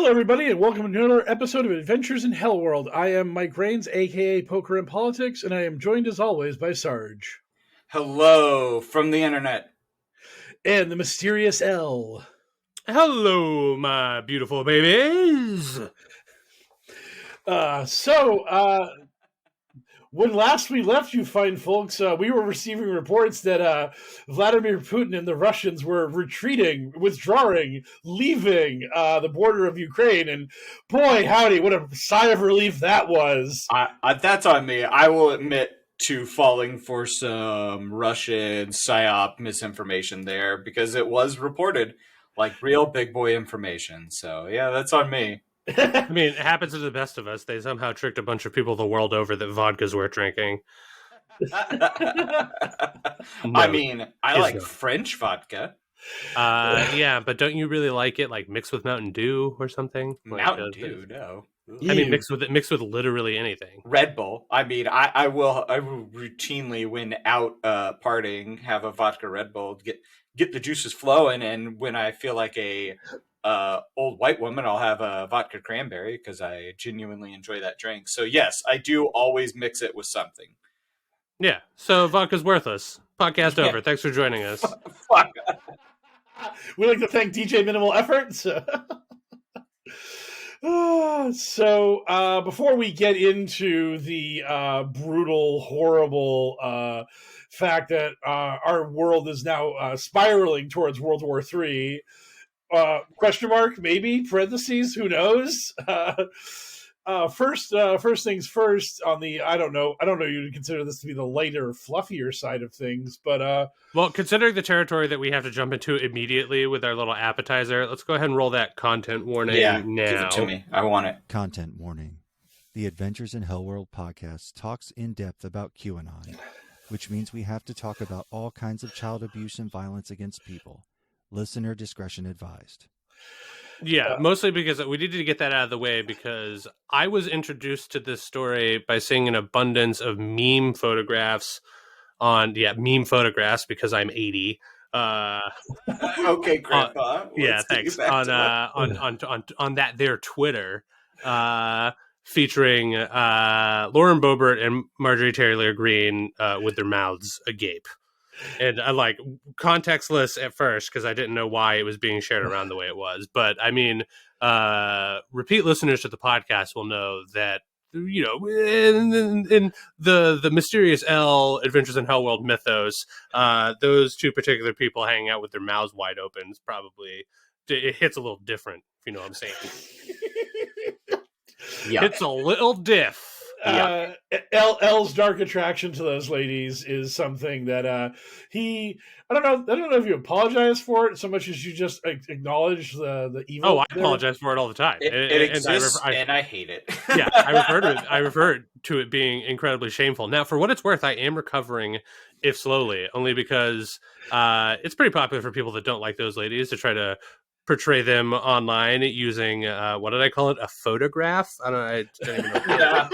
Hello, everybody, and welcome to another episode of Adventures in HellwQrld. I am Mike Rains, a.k.a. Poker and Politics, and I am joined, as always, by Sarge. Hello from the internet. And the mysterious L. Hello, my beautiful babies. When last we left you fine folks, we were receiving reports that Vladimir Putin and the Russians were retreating, withdrawing, leaving the border of Ukraine. And boy, howdy, what a sigh of relief that was. That's on me. I will admit to falling for some Russian PSYOP misinformation there because it was reported like real big boy information. So, yeah, that's on me. I mean, it happens to the best of us. They somehow tricked a bunch of people the world over that vodka's worth drinking. I mean, I like French vodka. Yeah, but don't you really like it like mixed with Mountain Dew or something? Mountain Dew, no. I mean, mixed with literally anything. Red Bull. I mean, I will routinely, when out partying, have a vodka Red Bull to get the juices flowing, and when I feel like a old white woman, I'll have a vodka cranberry because I genuinely enjoy that drink. So yes, I do always mix it with something. Yeah, so vodka's worthless. Podcast over. Thanks for joining us. Fuck. We'd like to thank DJ Minimal Efforts. So before we get into the brutal, horrible fact that our world is now spiraling towards World War III, question mark, maybe, parentheses, who knows? First things first, on the, I don't know you'd consider this to be the lighter, fluffier side of things, but well, considering the territory that we have to jump into immediately with our little appetizer, let's go ahead and roll that content warning now. Give it to me. I want it. Content warning. The Adventures in HellwQrld podcast talks in depth about QAnon, which means we have to talk about all kinds of child abuse and violence against people. Listener discretion advised. Yeah, mostly because we needed to get that out of the way because I was introduced to this story by seeing an abundance of meme photographs meme photographs because I'm 80. Okay, Grandpa. Yeah, thanks. On that their Twitter, featuring Lauren Boebert and Marjorie Taylor Greene with their mouths agape. And I like contextless at first because I didn't know why it was being shared around the way it was. But I mean, repeat listeners to the podcast will know that, you know, in the mysterious L Adventures in HellwQrld mythos, those two particular people hanging out with their mouths wide open is probably, it hits a little different, if you know what I'm saying. Yeah. It's a little diff. L's dark attraction to those ladies is something that I don't know if you apologize for it so much as you just acknowledge the evil. Oh, I apologize for it all the time. It exists, and I hate it. Yeah, I refer to it being incredibly shameful. Now, for what it's worth, I am recovering, if slowly, only because it's pretty popular for people that don't like those ladies to try to portray them online using what did I call it? A photograph? I don't even know.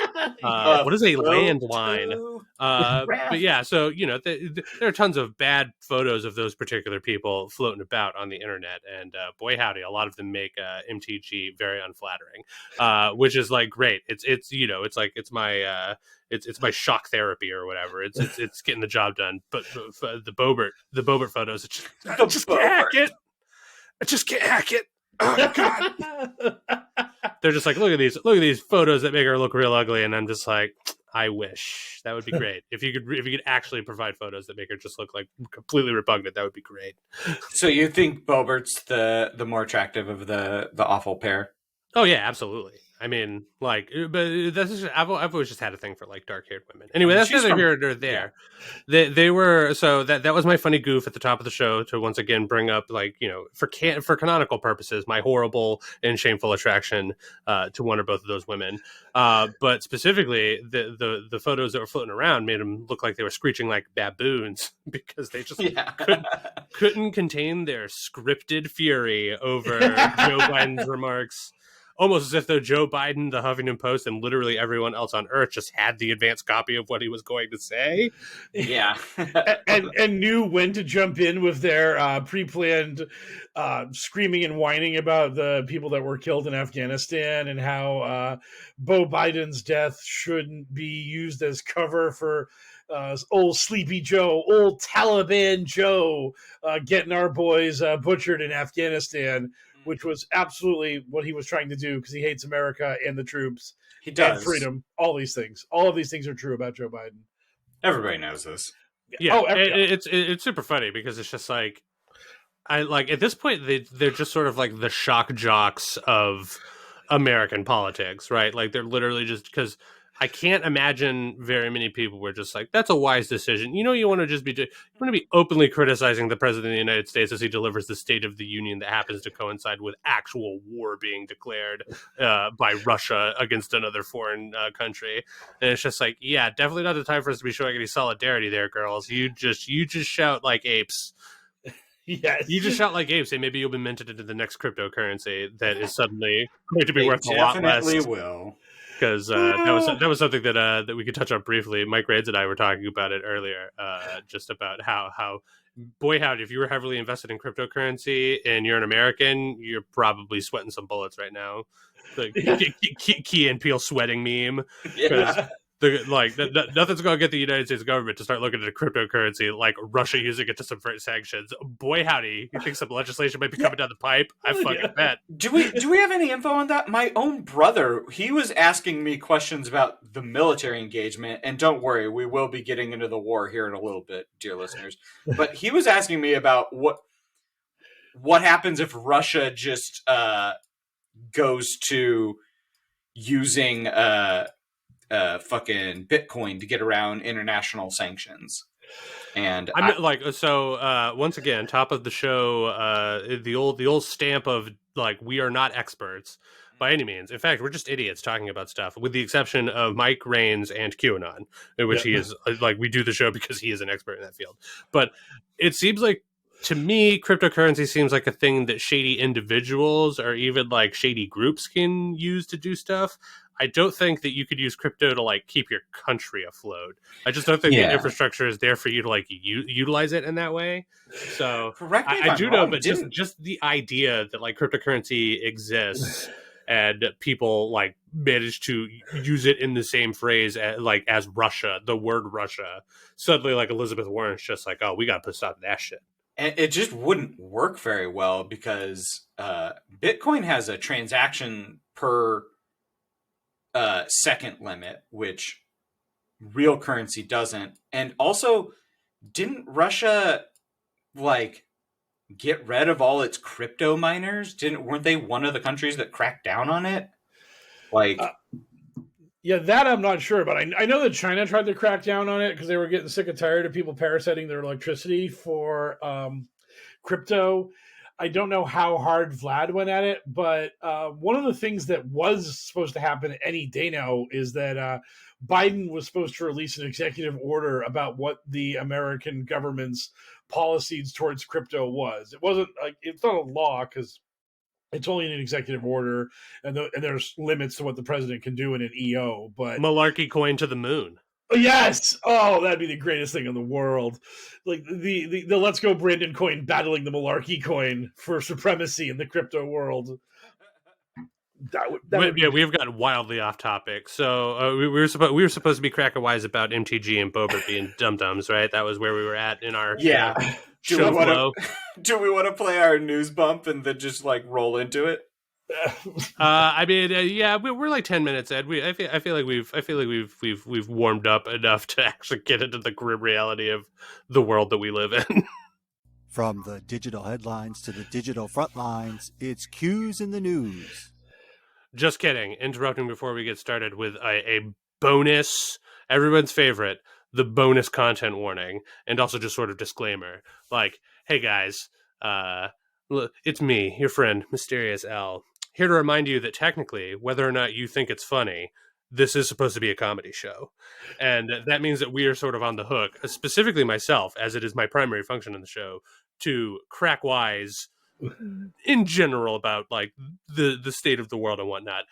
What is a landline? But yeah, so you know, there are tons of bad photos of those particular people floating about on the internet, and boy howdy, a lot of them make MTG very unflattering, which is like great. It's you know, it's like it's my shock therapy or whatever. It's getting the job done. But the Boebert photos, I just can't hack it. Oh God. They're just like, look at these photos that make her look real ugly, and I'm just like, I wish that would be great. If you could actually provide photos that make her just look like completely repugnant, that would be great. So you think Boebert's the more attractive of the awful pair? Oh yeah, absolutely. I mean, like, but that's just, I've always just had a thing for like dark-haired women. Anyway, that's neither here nor there. Yeah. They were, so that was my funny goof at the top of the show to once again bring up, like, you know, for canonical purposes, my horrible and shameful attraction to one or both of those women. But specifically, the photos that were floating around made them look like they were screeching like baboons because they just couldn't contain their scripted fury over Joe Biden's remarks. almost as if though Joe Biden, the Huffington Post, and literally everyone else on Earth just had the advanced copy of what he was going to say. Yeah. and knew when to jump in with their pre-planned screaming and whining about the people that were killed in Afghanistan and how Beau Biden's death shouldn't be used as cover for old Sleepy Joe, old Taliban Joe, getting our boys butchered in Afghanistan, which was absolutely what he was trying to do because he hates America and the troops. He does. And freedom. All these things. All of these things are true about Joe Biden. Everybody knows this. Yeah, it's super funny because it's just like, I like at this point they're just sort of like the shock jocks of American politics, right? Like they're literally just, because I can't imagine very many people were just like, that's a wise decision. You know, you want to just you want to be openly criticizing the president of the United States as he delivers the State of the Union that happens to coincide with actual war being declared by Russia against another foreign country. And it's just like, yeah, definitely not the time for us to be showing any solidarity there, girls. You just shout like apes. Yes. You just shout like apes, and maybe you'll be minted into the next cryptocurrency that is suddenly going to be worth a lot less. Definitely will. Because that was something that we could touch on briefly. Mike Raids and I were talking about it earlier, just about how boy howdy, if you were heavily invested in cryptocurrency and you're an American, you're probably sweating some bullets right now. The Key and Peele sweating meme. Yeah. Nothing's going to get the United States government to start looking at a cryptocurrency like Russia using it to subvert sanctions. Boy howdy, you think some legislation might be coming down the pipe? I fucking bet. Do we have any info on that? My own brother, he was asking me questions about the military engagement, and don't worry, we will be getting into the war here in a little bit, dear listeners. But he was asking me about what happens if Russia just goes to using fucking Bitcoin to get around international sanctions. And once again, top of the show, the old stamp of like, we are not experts by any means. In fact, we're just idiots talking about stuff, with the exception of Mike Raines and QAnon, in which he is like, we do the show because he is an expert in that field. But it seems like, to me, cryptocurrency seems like a thing that shady individuals or even like shady groups can use to do stuff. I don't think that you could use crypto to like keep your country afloat. I just don't think the infrastructure is there for you to like utilize it in that way. So correct me if I I'm do wrong, know, but just the idea that like cryptocurrency exists and people like manage to use it in the same phrase as Russia, the word Russia. Suddenly, like Elizabeth Warren's just like, oh, we got to put stop to that shit. And it just wouldn't work very well because Bitcoin has a transaction per second limit, which real currency doesn't. And also, didn't Russia like get rid of all its crypto miners? Weren't they one of the countries that cracked down on it? Like, yeah, that I'm not sure, but I know that China tried to crack down on it because they were getting sick and tired of people parasiting their electricity for crypto. I don't know how hard Vlad went at it, but one of the things that was supposed to happen any day now is that Biden was supposed to release an executive order about what the American government's policies towards crypto was. It wasn't like, it's not a law because it's only an executive order, and there's limits to what the president can do in an EO. But Malarkey coin to the moon. Yes. Oh, that'd be the greatest thing in the world. Like the Let's Go Brandon coin battling the Malarkey coin for supremacy in the crypto world. We've gotten wildly off topic. So we were supposed to be cracking wise about MTG and Boebert being dum-dums, right? That was where we were at in our show flow. Do we want to play our news bump and then just like roll into it? We're like 10 minutes, Ed. I feel like we've warmed up enough to actually get into the grim reality of the world that we live in. From the digital headlines to the digital front lines, it's Q's in the news. Just kidding. Interrupting before we get started with a bonus, everyone's favorite, the bonus content warning, and also just sort of disclaimer. Like, hey guys, it's me, your friend, Mysterious L, here to remind you that technically, whether or not you think it's funny, this is supposed to be a comedy show. And that means that we are sort of on the hook, specifically myself, as it is my primary function in the show, to crack wise in general about like the state of the world and whatnot.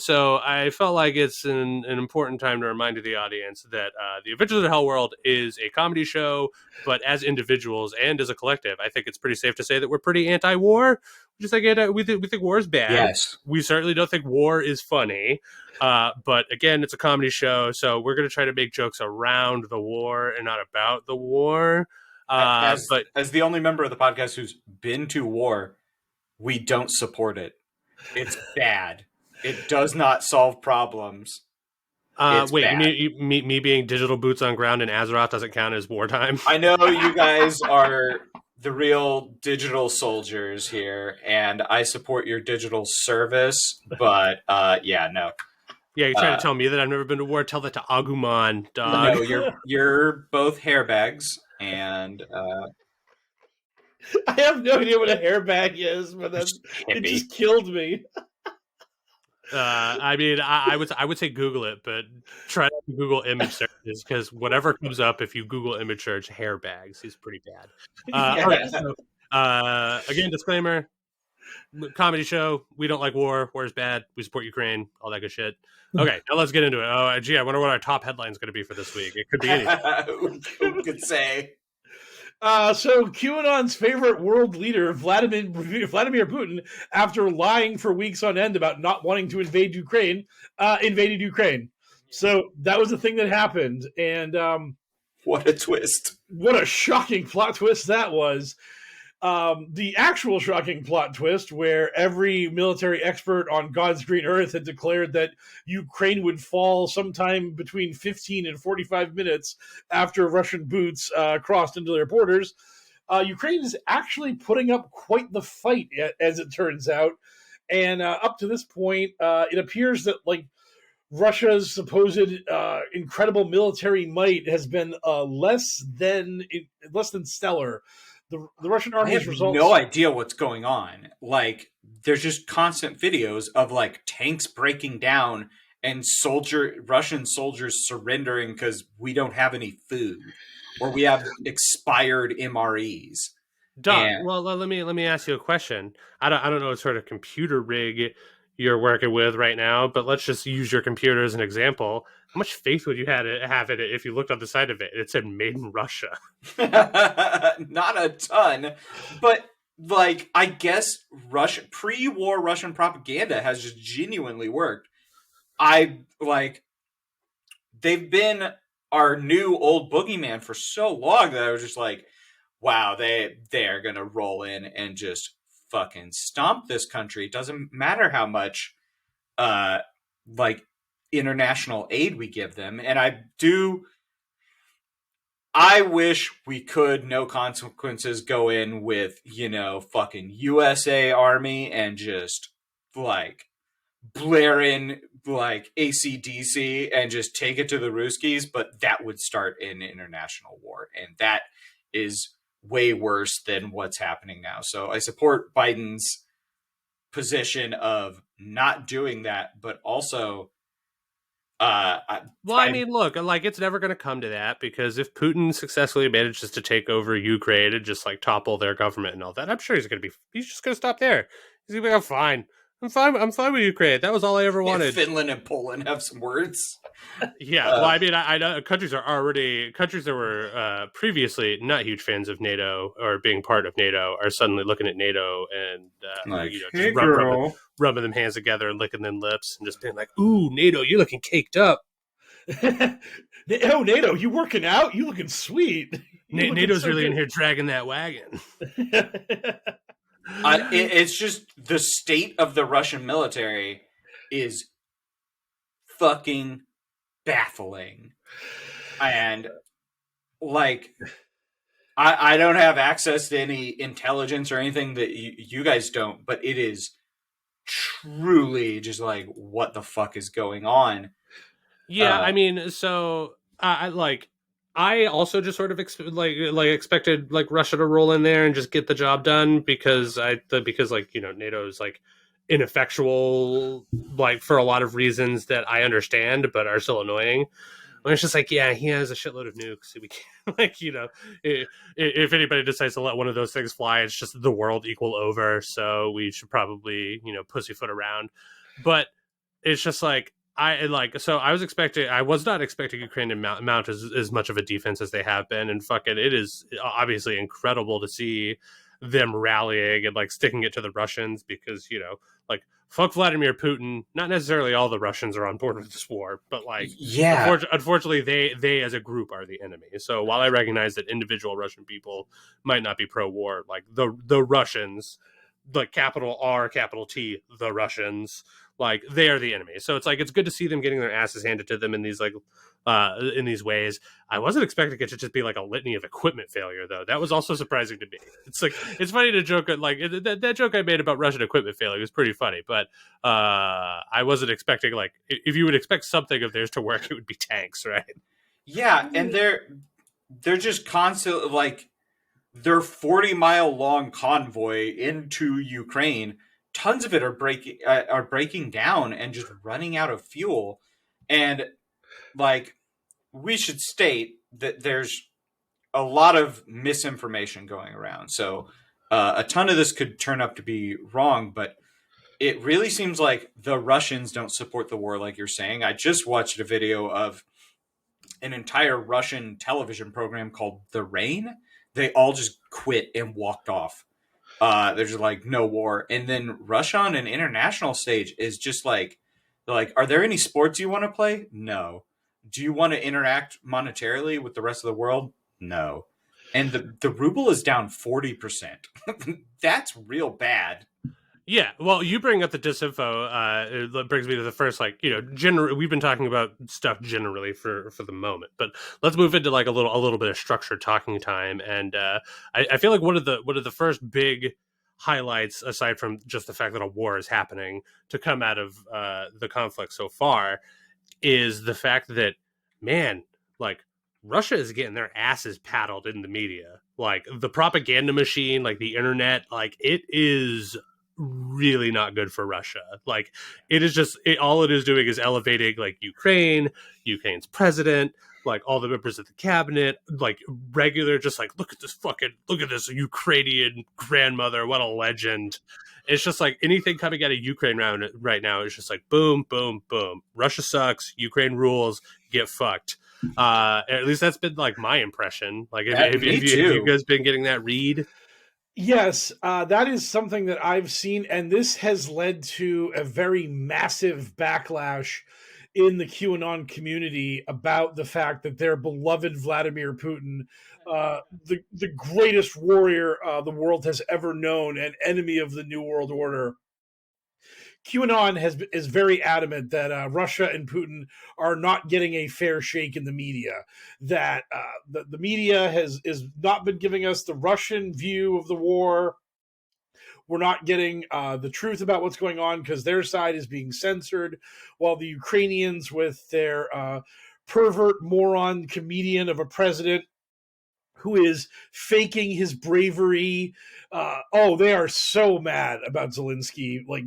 So I felt like it's an important time to remind to the audience that the Adventures of HellwQrld is a comedy show, but as individuals and as a collective, I think it's pretty safe to say that we're pretty anti-war. Just like we think war is bad. Yes. We certainly don't think war is funny. But again, it's a comedy show, so we're going to try to make jokes around the war and not about the war. As But the only member of the podcast who's been to war, we don't support it. It's bad. It does not solve problems. wait, bad. me being digital boots on ground in Azeroth doesn't count as wartime? I know you guys are the real digital soldiers here, and I support your digital service, but yeah, no. Yeah, you're trying to tell me that I've never been to war? Tell that to Agumon, dog. No, you're both hairbags, and I have no idea what a hairbag is, but it just killed me. I mean, I would say Google it, but try to Google image searches, because whatever comes up if you Google image search hairbags is pretty bad. Okay, so, again, disclaimer: comedy show. We don't like war. War is bad. We support Ukraine. All that good shit. Okay, now let's get into it. Oh, gee, I wonder what our top headline is going to be for this week. It could be anything. Who could say? So QAnon's favorite world leader, Vladimir Putin, after lying for weeks on end about not wanting to invade Ukraine, invaded Ukraine. So that was the thing that happened. And what a twist. What a shocking plot twist that was. The actual shocking plot twist, where every military expert on God's green earth had declared that Ukraine would fall sometime between 15 and 45 minutes after Russian boots crossed into their borders. Ukraine is actually putting up quite the fight, as it turns out. And up to this point, it appears that like Russia's supposed incredible military might has been less than stellar. The Russian army has results. No idea what's going on. Like, there's just constant videos of like tanks breaking down and Russian soldiers surrendering because we don't have any food, or we have expired MREs. Doug, well, let me ask you a question. I don't know what sort of computer rig you're working with right now, but let's just use your computer as an example. How much faith would you have in it if you looked on the side of it and it said "Made in Russia"? Not a ton, but like I guess pre-war Russian propaganda has just genuinely worked. They've been our new old boogeyman for so long that I was just like, wow, they're gonna roll in and just fucking stomp this country. It doesn't matter how much international aid we give them. And I wish we could, no consequences, go in with, fucking USA Army and just like blare in like AC/DC and just take it to the Ruskies, but that would start an international war, and that is way worse than what's happening now. So I support Biden's position of not doing that, but also I mean, look, like it's never going to come to that, because if Putin successfully manages to take over Ukraine and just like topple their government and all that, I'm sure he's just going to stop there. He's going to be like, I'm fine with Ukraine. That was all I ever wanted. Finland and Poland have some words. Yeah, well, I mean, I know countries that were previously not huge fans of NATO or being part of NATO are suddenly looking at NATO and hey, just rubbing them hands together and licking them lips and just being like, "Ooh, NATO, you're looking caked up." Oh, NATO, you working out? You looking sweet. NATO's so really good in here dragging that wagon. It's just the state of the Russian military is fucking baffling. And like I don't have access to any intelligence or anything that you guys don't, but it is truly just like, what the fuck is going on? Yeah, I mean, so I also just sort of expected like Russia to roll in there and just get the job done, because NATO is like ineffectual, like for a lot of reasons that I understand but are still annoying. And it's just like, yeah, he has a shitload of nukes. Like, if anybody decides to let one of those things fly, it's just the world equal over. So we should probably, pussyfoot around. But it's just like, I was not expecting Ukraine to mount as much of a defense as they have been. And fucking, it is obviously incredible to see them rallying and like sticking it to the Russians because, like, fuck Vladimir Putin. Not necessarily all the Russians are on board with this war, but like, Yeah. unfortunately, they as a group are the enemy. So while I recognize that individual Russian people might not be pro-war, like the Russians, like capital R, capital T, the Russians, like they are the enemy. So it's like it's good to see them getting their asses handed to them in these in these ways. I wasn't expecting it to just be like a litany of equipment failure, though. That was also surprising to me. It's like it's funny to joke at like that joke I made about Russian equipment failure was pretty funny, but I wasn't expecting like if you would expect something of theirs to work, it would be tanks, right? Yeah, and they're just constant like their 40-mile long convoy into Ukraine. Tons of it are breaking down and just running out of fuel, and like we should state that there's a lot of misinformation going around. So a ton of this could turn up to be wrong, but it really seems like the Russians don't support the war, like you're saying. I just watched a video of an entire Russian television program called The Rain. They all just quit and walked off. They're just like, no war. And then Russia on an international stage is just like, they're like, are there any sports you want to play? No. Do you want to interact monetarily with the rest of the world? No. And the ruble is down 40%. That's real bad. Yeah, well, you bring up the disinfo. It brings me to the first, like, we've been talking about stuff generally for the moment, but let's move into like a little bit of structured talking time. And I feel like one of the first big highlights, aside from just the fact that a war is happening, to come out of the conflict so far, is the fact that, man, like, Russia is getting their asses paddled in the media. Like, the propaganda machine, like the internet, like, it is really not good for Russia. Like, it is just all it is doing is elevating like Ukraine's president, like all the members of the cabinet, like regular, just like look at this Ukrainian grandmother, what a legend. It's just like anything coming out of Ukraine right now is just like boom, boom, boom. Russia sucks. Ukraine rules. Get fucked. At least that's been like my impression. Like, have you guys been getting that read? Yes, that is something that I've seen, and this has led to a very massive backlash in the QAnon community about the fact that their beloved Vladimir Putin, the greatest warrior the world has ever known, and enemy of the New World Order. QAnon is very adamant that Russia and Putin are not getting a fair shake in the media. That the media has not been giving us the Russian view of the war. We're not getting the truth about what's going on because their side is being censored, while the Ukrainians, with their pervert moron comedian of a president who is faking his bravery. They are so mad about Zelensky, like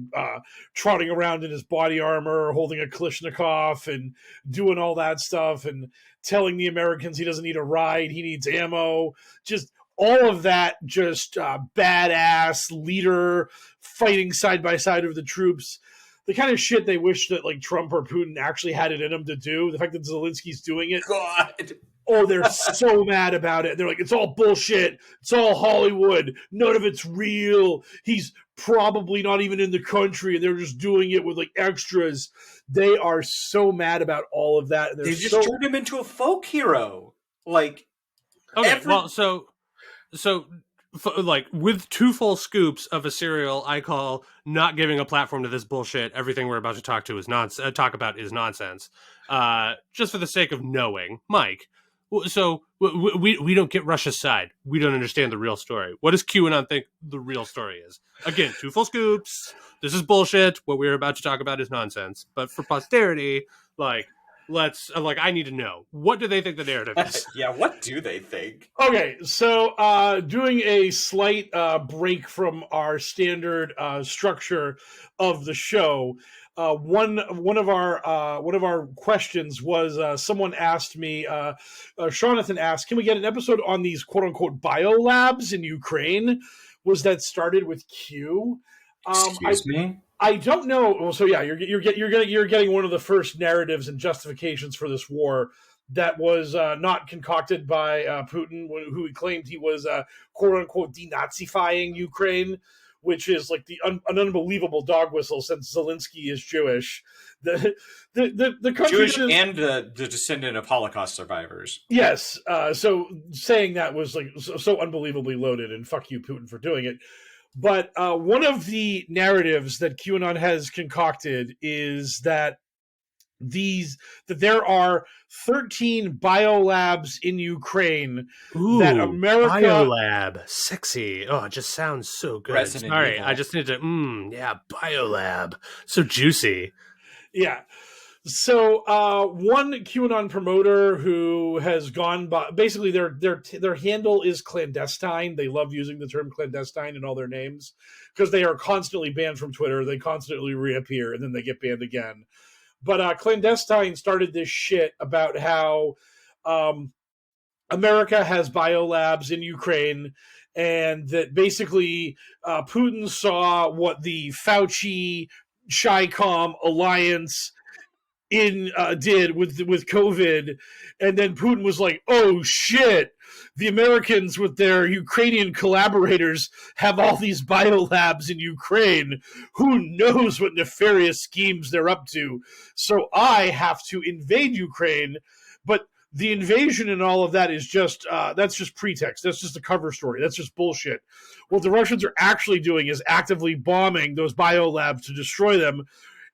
trotting around in his body armor, holding a Kalashnikov and doing all that stuff and telling the Americans he doesn't need a ride, he needs ammo. Just all of that, just badass leader fighting side by side with the troops. The kind of shit they wish that like Trump or Putin actually had it in them to do. The fact that Zelensky's doing it. God. Oh, they're so mad about it. They're like, it's all bullshit. It's all Hollywood. None of it's real. He's probably not even in the country, and they're just doing it with like extras. They are so mad about all of that. They just turned him into a folk hero. Like, okay, well, so like with two full scoops of a cereal, I call not giving a platform to this bullshit. Everything we're about to talk about is nonsense. Just for the sake of knowing, Mike. So we don't get Russia's side. We don't understand the real story. What does QAnon think the real story is? Again, two full scoops. This is bullshit. What we're about to talk about is nonsense. But for posterity, like, I need to know. What do they think the narrative is? Yeah, what do they think? Okay, so doing a slight break from our standard structure of the show, one of our questions was someone asked me, Jonathan asked, can we get an episode on these quote unquote biolabs in Ukraine? Was that started with Q? Excuse me? I don't know. Well, so yeah, you're getting one of the first narratives and justifications for this war that was not concocted by Putin, who he claimed he was quote unquote denazifying Ukraine, which is like an unbelievable dog whistle since Zelensky is Jewish. The country Jewish and the descendant of Holocaust survivors. Yes, so saying that was like so unbelievably loaded, and fuck you, Putin, for doing it. But one of the narratives that QAnon has concocted is that there are 13 biolabs in Ukraine. Ooh, that America biolab, sexy. Oh, it just sounds so good. Resident Sorry, Evil. I just need to. Biolab, so juicy. Yeah. So one QAnon promoter who has gone by, basically their handle is clandestine. They love using the term clandestine in all their names because they are constantly banned from Twitter. They constantly reappear and then they get banned again. But clandestine started this shit about how America has biolabs in Ukraine, and that basically Putin saw what the Fauci Chi-Com alliance did with COVID, and then Putin was like, "Oh shit! The Americans with their Ukrainian collaborators have all these biolabs in Ukraine. Who knows what nefarious schemes they're up to? So I have to invade Ukraine." But the invasion and all of that is just that's just pretext. That's just a cover story. That's just bullshit. What the Russians are actually doing is actively bombing those biolabs to destroy them.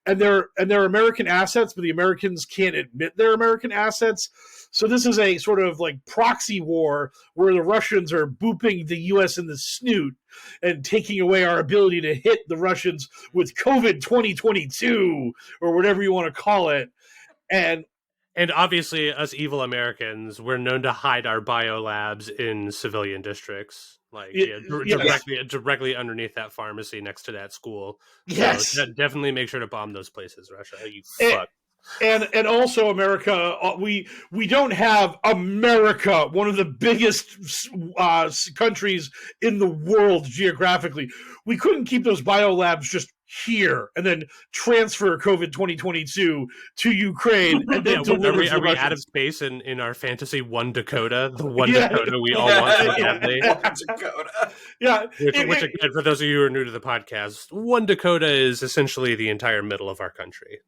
And they're American assets, but the Americans can't admit they're American assets. So this is a sort of like proxy war where the Russians are booping the U.S. in the snoot and taking away our ability to hit the Russians with COVID 2022 or whatever you want to call it. And obviously, us evil Americans, we're known to hide our biolabs in civilian districts, like directly underneath that pharmacy next to that school. Yes, so definitely make sure to bomb those places, Russia. You fuck. And also America, we don't have America, one of the biggest countries in the world geographically. We couldn't keep those biolabs just here and then transfer COVID 2022 to Ukraine and then are we out of space in our fantasy one Dakota, the one Dakota we all want so badly? Dakota. Yeah. Which again, for those of you who are new to the podcast, one Dakota is essentially the entire middle of our country.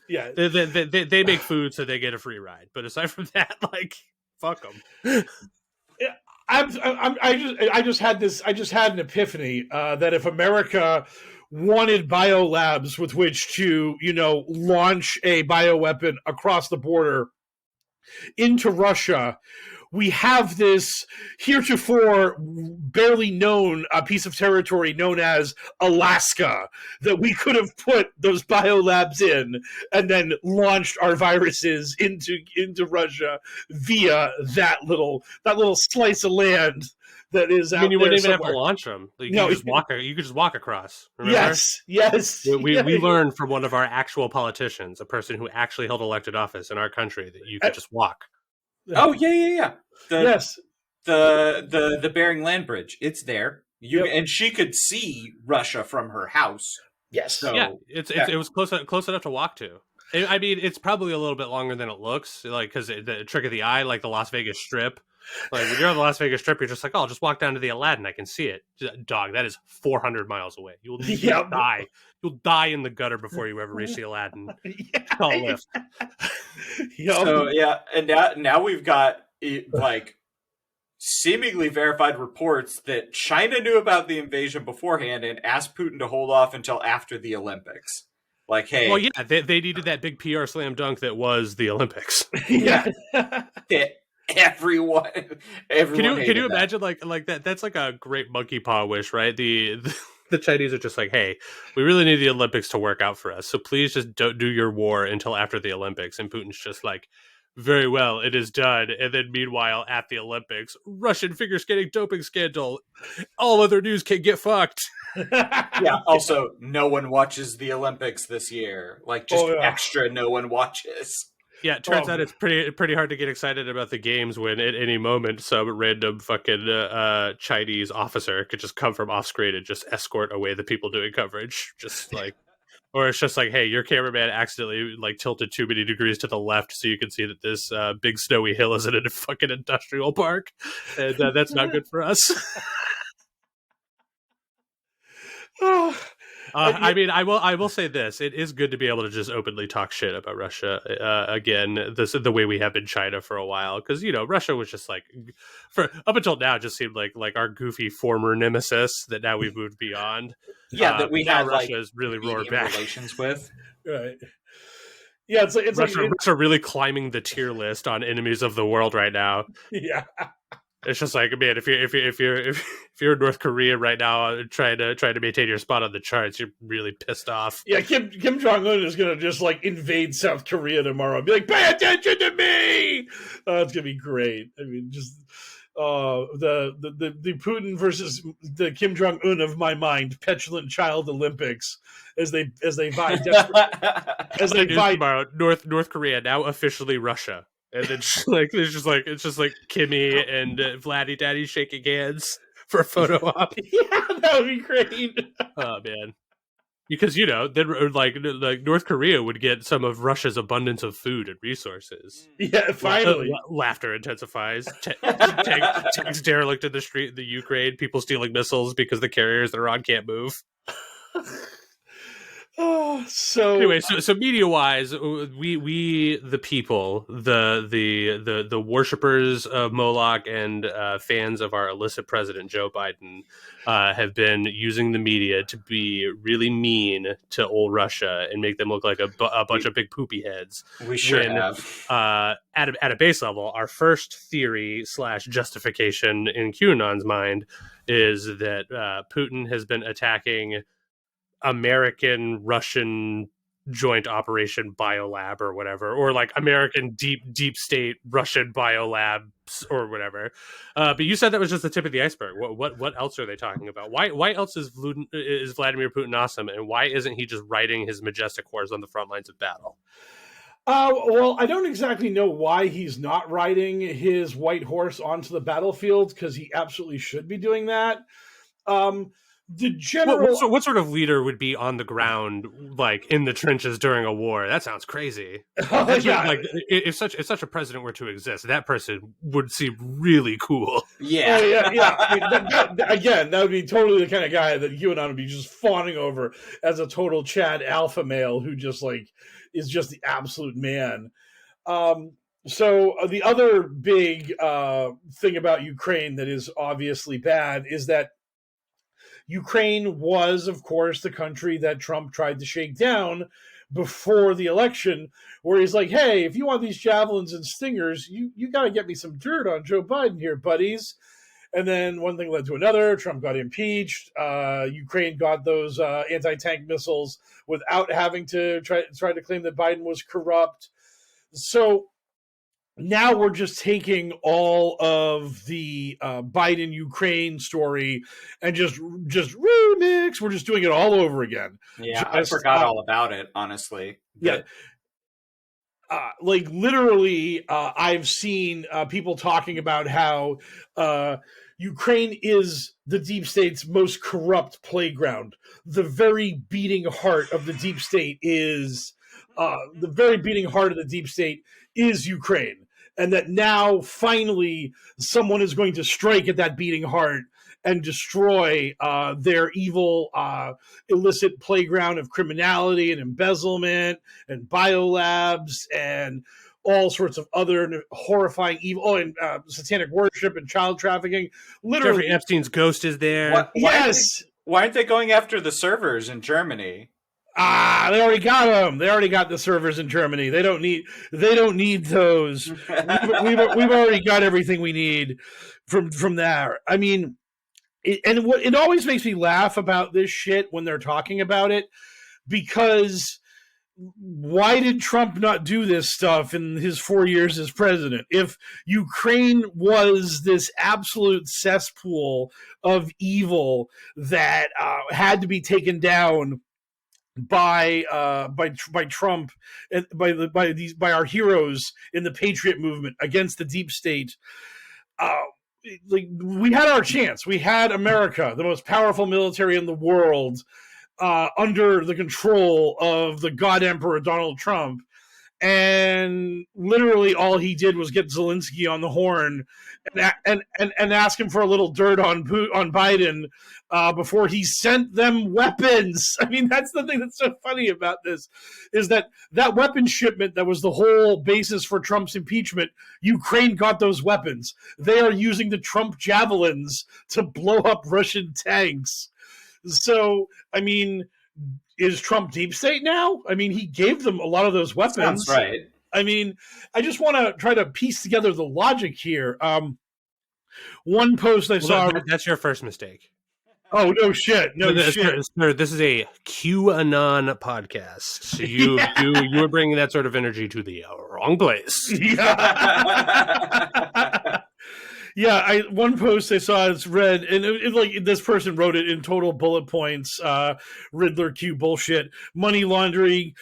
Yeah. They make food so they get a free ride. But aside from that, like, fuck them. Yeah. I just had an epiphany that if America wanted biolabs with which to, launch a bioweapon across the border into Russia, we have this heretofore barely known piece of territory known as Alaska that we could have put those biolabs in and then launched our viruses into Russia via that little slice of land that is out there. You wouldn't even somewhere. have to launch them. Like, No, you could just walk across. Remember? Yes. We learned from one of our actual politicians, a person who actually held elected office in our country, that you could just walk. Oh yeah. Yes. The Bering Land Bridge. It's there. And she could see Russia from her house. Yes. So, yeah, it was close enough to walk to. I mean, it's probably a little bit longer than it looks, like, because the trick of the eye, like the Las Vegas Strip. Like, when you're on the Las Vegas Strip, you're just like, oh, I'll just walk down to the Aladdin. I can see it. Dog, that is 400 miles away. You'll die. You'll die in the gutter before you ever reach the Aladdin. Call lift. So, yeah, and now we've got, like, seemingly verified reports that China knew about the invasion beforehand and asked Putin to hold off until after the Olympics. Like, hey. Well, yeah, they needed that big PR slam dunk that was the Olympics. Yeah. Everyone can you imagine like that? That's like a great monkey paw wish, right? The Chinese are just like, hey, we really need the Olympics to work out for us, so please just don't do your war until after the Olympics. And Putin's just like, very well, it is done. And then meanwhile, at the Olympics, Russian figure skating doping scandal. All other news can get fucked. Yeah. Also, no one watches the Olympics this year. Like, just extra, no one watches. Yeah, it turns out it's pretty hard to get excited about the games when at any moment some random fucking Chinese officer could just come from off screen and just escort away the people doing coverage. Just like, or it's just like, hey, your cameraman accidentally like tilted too many degrees to the left so you can see that this big snowy hill is in a fucking industrial park, and that's not good for us. I mean, I will say this: it is good to be able to just openly talk shit about Russia again. The way we have in China for a while, because Russia was just like, for up until now, just seemed like our goofy former nemesis that now we've moved beyond. Yeah, that we now have Russia like is really roared back relations with. Right. Yeah, it's Russia really climbing the tier list on enemies of the world right now. Yeah. It's just like, man, if you're in North Korea right now trying to maintain your spot on the charts, you're really pissed off. Yeah, Kim Jong Un is gonna just like invade South Korea tomorrow and be like, "Pay attention to me!" It's gonna be great. I mean, just the Putin versus the Kim Jong Un of my mind, petulant child Olympics as they vie as they vie tomorrow. North Korea now officially Russia. And then it's just like Kimmy and Vladdy Daddy shaking hands for a photo op. Yeah, that would be great. Oh man, because then like North Korea would get some of Russia's abundance of food and resources. Yeah, finally. Laughter intensifies. Tanks derelict in the street in the Ukraine. People stealing missiles because the carriers they're on can't move. So anyway, so media wise, we the people, the worshippers of Moloch and fans of our illicit president Joe Biden have been using the media to be really mean to old Russia and make them look like a bunch of big poopy heads. We sure have. At a base level, our first theory / justification in QAnon's mind is that Putin has been attacking American Russian joint operation biolab or whatever, or like American deep state Russian biolabs or whatever. But you said that was just the tip of the iceberg. What else are they talking about? Why else is Vladimir Putin awesome, and why isn't he just riding his majestic horse on the front lines of battle? Well, I don't exactly know why he's not riding his white horse onto the battlefield, because he absolutely should be doing that. The general. What sort of leader would be on the ground, like in the trenches during a war? That sounds crazy. Yeah. Like if such a president were to exist, that person would seem really cool. Yeah, yeah. I mean, again, that would be totally the kind of guy that QAnon would be just fawning over as a total Chad alpha male who just like is just the absolute man. So the other big thing about Ukraine that is obviously bad is that Ukraine was, of course, the country that Trump tried to shake down before the election, where he's like, hey, if you want these javelins and stingers, you got to get me some dirt on Joe Biden here, buddies. And then one thing led to another. Trump got impeached. Ukraine got those anti-tank missiles without having to try to claim that Biden was corrupt. So now we're just taking all of the Biden-Ukraine story and just remix. We're just doing it all over again. Yeah, I forgot all about it, honestly. Yeah. Like literally, I've seen people talking about how Ukraine is the deep state's most corrupt playground. The very beating heart of the deep state is Ukraine. And that now, finally, someone is going to strike at that beating heart and destroy their evil, illicit playground of criminality and embezzlement and biolabs and all sorts of other horrifying evil and satanic worship and child trafficking. Literally, Jeffrey Epstein's ghost is there. Why aren't they going after the servers in Germany? They already got them. They already got the servers in Germany. They don't need those. We've already got everything we need from there. I mean, it always makes me laugh about this shit when they're talking about it, because why did Trump not do this stuff in his 4 years as president? If Ukraine was this absolute cesspool of evil that had to be taken down by Trump, by our heroes in the Patriot movement against the deep state, like we had our chance. We had America, the most powerful military in the world, under the control of the God Emperor Donald Trump, and literally all he did was get Zelensky on the horn and ask him for a little dirt on Biden before he sent them weapons. I mean, that's the thing that's so funny about this, is that weapon shipment that was the whole basis for Trump's impeachment, Ukraine got those weapons. They are using the Trump javelins to blow up Russian tanks. So, I mean, is Trump deep state now? I mean, he gave them a lot of those weapons. Sounds right. I mean, I just want to try to piece together the logic here. One post I saw... That's your first mistake. Oh, no shit. No shit. Sir, this is a QAnon podcast. So you were bringing that sort of energy to the wrong place. Yeah. Yeah, one post I saw, it's read, and it like this person wrote it in total bullet points, Riddler Q bullshit, money laundering,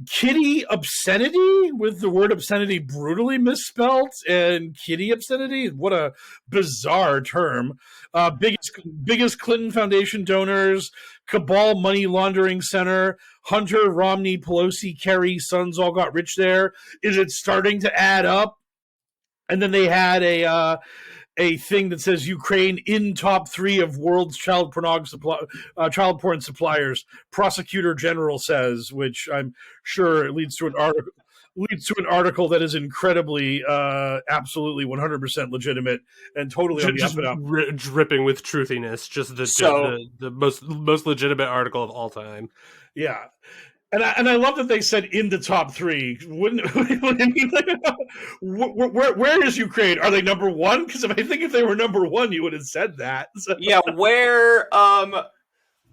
kitty obscenity, with the word obscenity brutally misspelt, and kitty obscenity, what a bizarre term. Biggest Clinton Foundation donors, Cabal Money Laundering Center, Hunter, Romney, Pelosi, Kerry, sons all got rich there. Is it starting to add up? And then they had a thing that says Ukraine in top 3 of world's child porn suppliers. Prosecutor General says, which I'm sure leads to an article that is incredibly, absolutely 100% legitimate and totally on the up and up. Dripping with truthiness. Just the most legitimate article of all time. Yeah. And I love that they said in the top 3. Where is Ukraine? Are they number 1? Because if they were number 1, you would have said that. So. Yeah, where?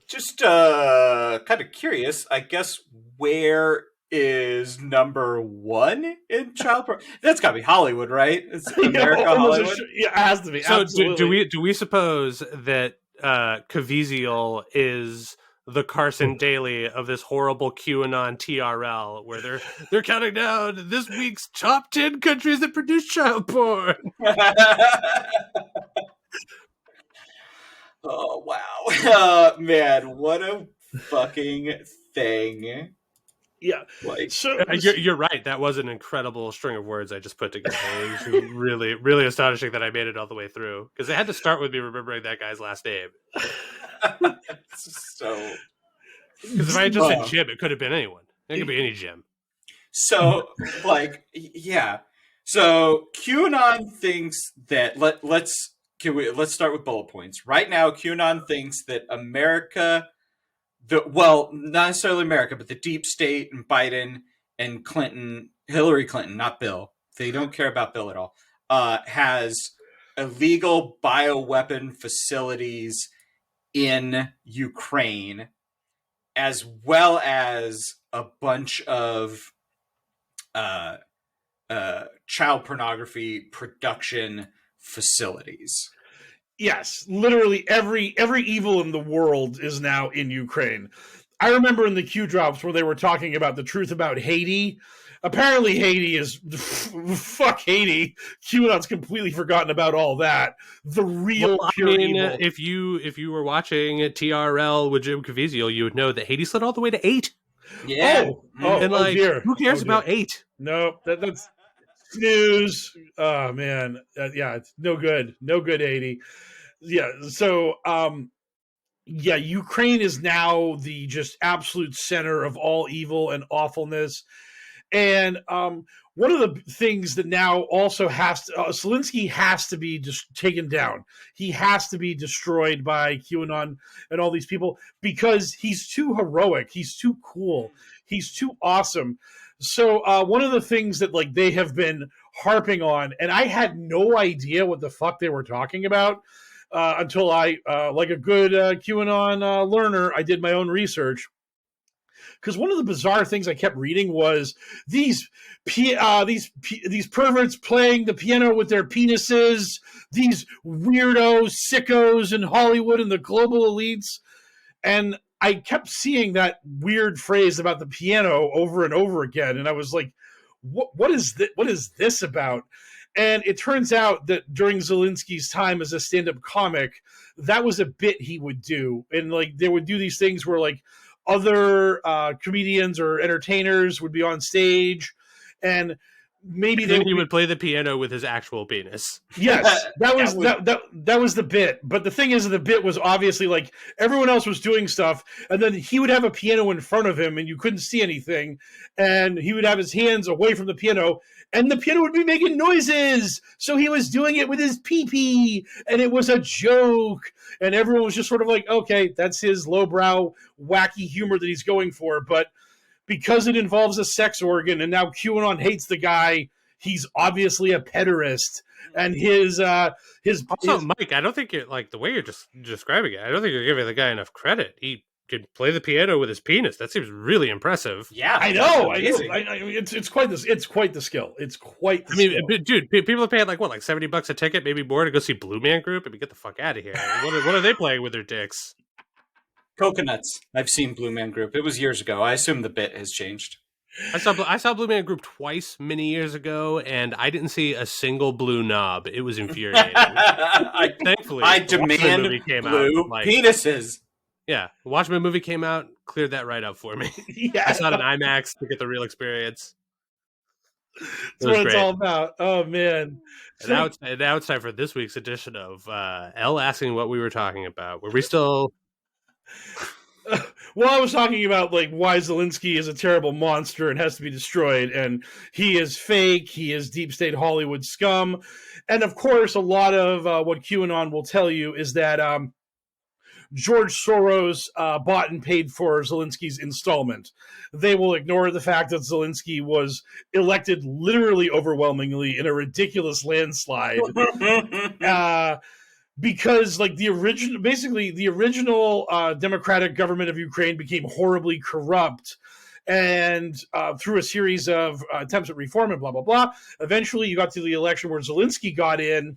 Just kind of curious. I guess where is number 1 in child porn? That's got to be Hollywood, right? It's America, Hollywood. Yeah, it has to be. So absolutely. do we suppose that Caviezel is the Carson Daly of this horrible QAnon TRL, where they're counting down this week's top 10 countries that produce child porn? Oh, wow. Man, what a fucking thing. Yeah. Like, so you're right. That was an incredible string of words I just put together. It was really, really astonishing that I made it all the way through, because it had to start with me remembering that guy's last name. So, because if I had just said Jim, it could have been anyone. It could be any Jim. So, like, yeah. So QAnon thinks that let's start with bullet points. Right now, QAnon thinks that America, not necessarily America, but the deep state and Biden and Clinton, Hillary Clinton, not Bill. They don't care about Bill at all. Has illegal bioweapon facilities in Ukraine, as well as a bunch of child pornography production facilities. Yes, literally every evil in the world is now in Ukraine. I remember in the Q drops where they were talking about the truth about Haiti. Apparently Haiti is fuck Haiti. QAnon's completely forgotten about all that. The real pure evil. If you were watching TRL with Jim Caviezel, you would know that Haiti slid all the way to 8. Yeah. Dear. Who cares about 8? No, that's snooze. Oh man, yeah, it's no good. No good, Haiti. Yeah, so Ukraine is now the just absolute center of all evil and awfulness. And one of the things that now also has to, Zelensky has to be just taken down. He has to be destroyed by QAnon and all these people, because he's too heroic. He's too cool. He's too awesome. So one of the things that like they have been harping on, and I had no idea what the fuck they were talking about until I, like a good QAnon learner, I did my own research. because one of the bizarre things I kept reading was these perverts playing the piano with their penises, these weirdos, sickos in Hollywood and the global elites. And I kept seeing that weird phrase about the piano over and over again. And I was like, what is this about? And it turns out that during Zelensky's time as a stand-up comic, that was a bit he would do. And like they would do these things where like other comedians or entertainers would be on stage, and maybe he would play the piano with his actual penis. Yes, that was the bit. But the thing is, the bit was obviously like everyone else was doing stuff, and then he would have a piano in front of him, and you couldn't see anything, and he would have his hands away from the piano, and the piano would be making noises. So he was doing it with his pee-pee, and it was a joke, and everyone was just sort of like, okay, that's his lowbrow, wacky humor that he's going for, but because it involves a sex organ, and now QAnon hates the guy, he's obviously a pederast, and his Mike, I don't think you're like the way you're just describing it. I don't think you're giving the guy enough credit. He could play the piano with his penis. That seems really impressive. Yeah, I know. It's quite this. It's quite the skill. It's quite. The dude, people are paying like $70 a ticket, maybe more, to go see Blue Man Group. I mean, get the fuck out of here. What are they playing with their dicks? Coconuts. I've seen Blue Man Group. It was years ago. I assume the bit has changed. I saw Blue Man Group twice many years ago, and I didn't see a single blue knob. It was infuriating. Thankfully, I demand blue penises. Yeah, the Watchmen movie came out, cleared that right up for me. Yeah. I saw it in IMAX to get the real experience. That's what it's all about. Oh man! And now it's time for this week's edition of Elle asking what we were talking about. Were we still? Well, I was talking about like why Zelensky is a terrible monster and has to be destroyed, and he is fake. He is deep state Hollywood scum, and of course, a lot of what QAnon will tell you is that George Soros bought and paid for Zelensky's installment. They will ignore the fact that Zelensky was elected literally overwhelmingly in a ridiculous landslide. Because like the original democratic government of Ukraine became horribly corrupt, and through a series of attempts at reform and blah blah blah, eventually you got to the election where Zelensky got in,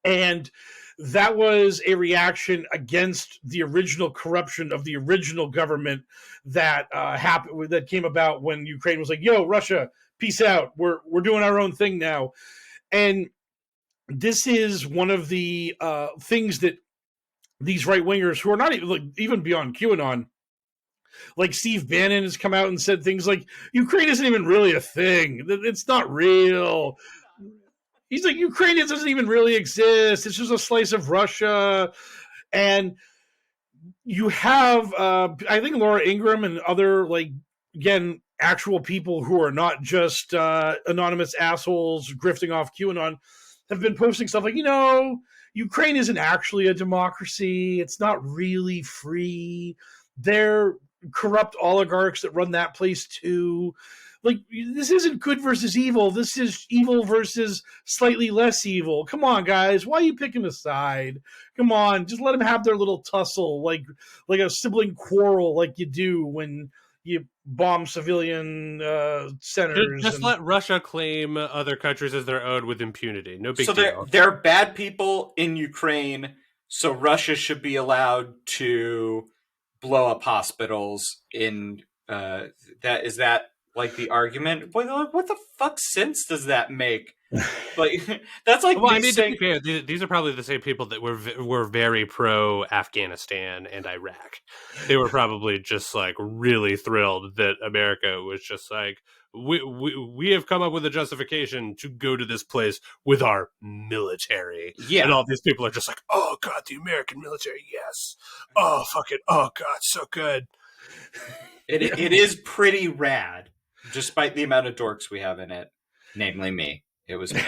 and that was a reaction against the original corruption of the original government that happened, that came about when Ukraine was like, "Yo, Russia, peace out. We're doing our own thing now," and this is one of the things that these right wingers who are not even beyond QAnon, like Steve Bannon, has come out and said things like Ukraine isn't even really a thing. It's not real. He's like, Ukraine doesn't even really exist. It's just a slice of Russia. And you have, I think, Laura Ingraham and other, like, again, actual people who are not just anonymous assholes grifting off QAnon, have been posting stuff like, Ukraine isn't actually a democracy. It's not really free. They're corrupt oligarchs that run that place too. Like, this isn't good versus evil. This is evil versus slightly less evil. Come on, guys. Why are you picking a side? Come on. Just let them have their little tussle, like a sibling quarrel like you do when you bomb civilian centers. Just let Russia claim other countries as their own with impunity. No big deal. So there are bad people in Ukraine, so Russia should be allowed to blow up hospitals in that. Is that like the argument? What the fuck sense does that make? Like, that's like, well, I mean, to be fair, these are probably the same people that were very pro Afghanistan and Iraq. They were probably just like really thrilled that America was just like, we have come up with a justification to go to this place with our military. Yeah, and all these people are just like, oh god, the American military, yes. Oh fuck it, oh god, so good. It is pretty rad, despite the amount of dorks we have in it, namely me. It was me.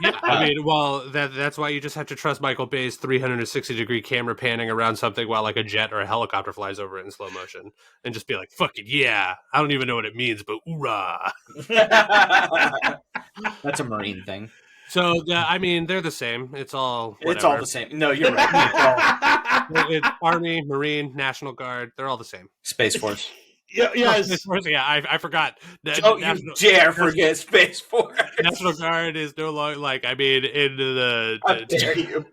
Yeah, I mean, well, that's why you just have to trust Michael Bay's 360-degree camera panning around something while like a jet or a helicopter flies over it in slow motion, and just be like, "Fucking yeah!" I don't even know what it means, but hoorah! That's a Marine thing. So, I mean, they're the same. It's all whatever. It's all the same. No, you're right. It's Army, Marine, National Guard. They're all the same. Space Force. Yes. Space Force, yeah, I forgot. Don't you dare forget Space Force. National Guard is no longer like, I mean, in How dare you?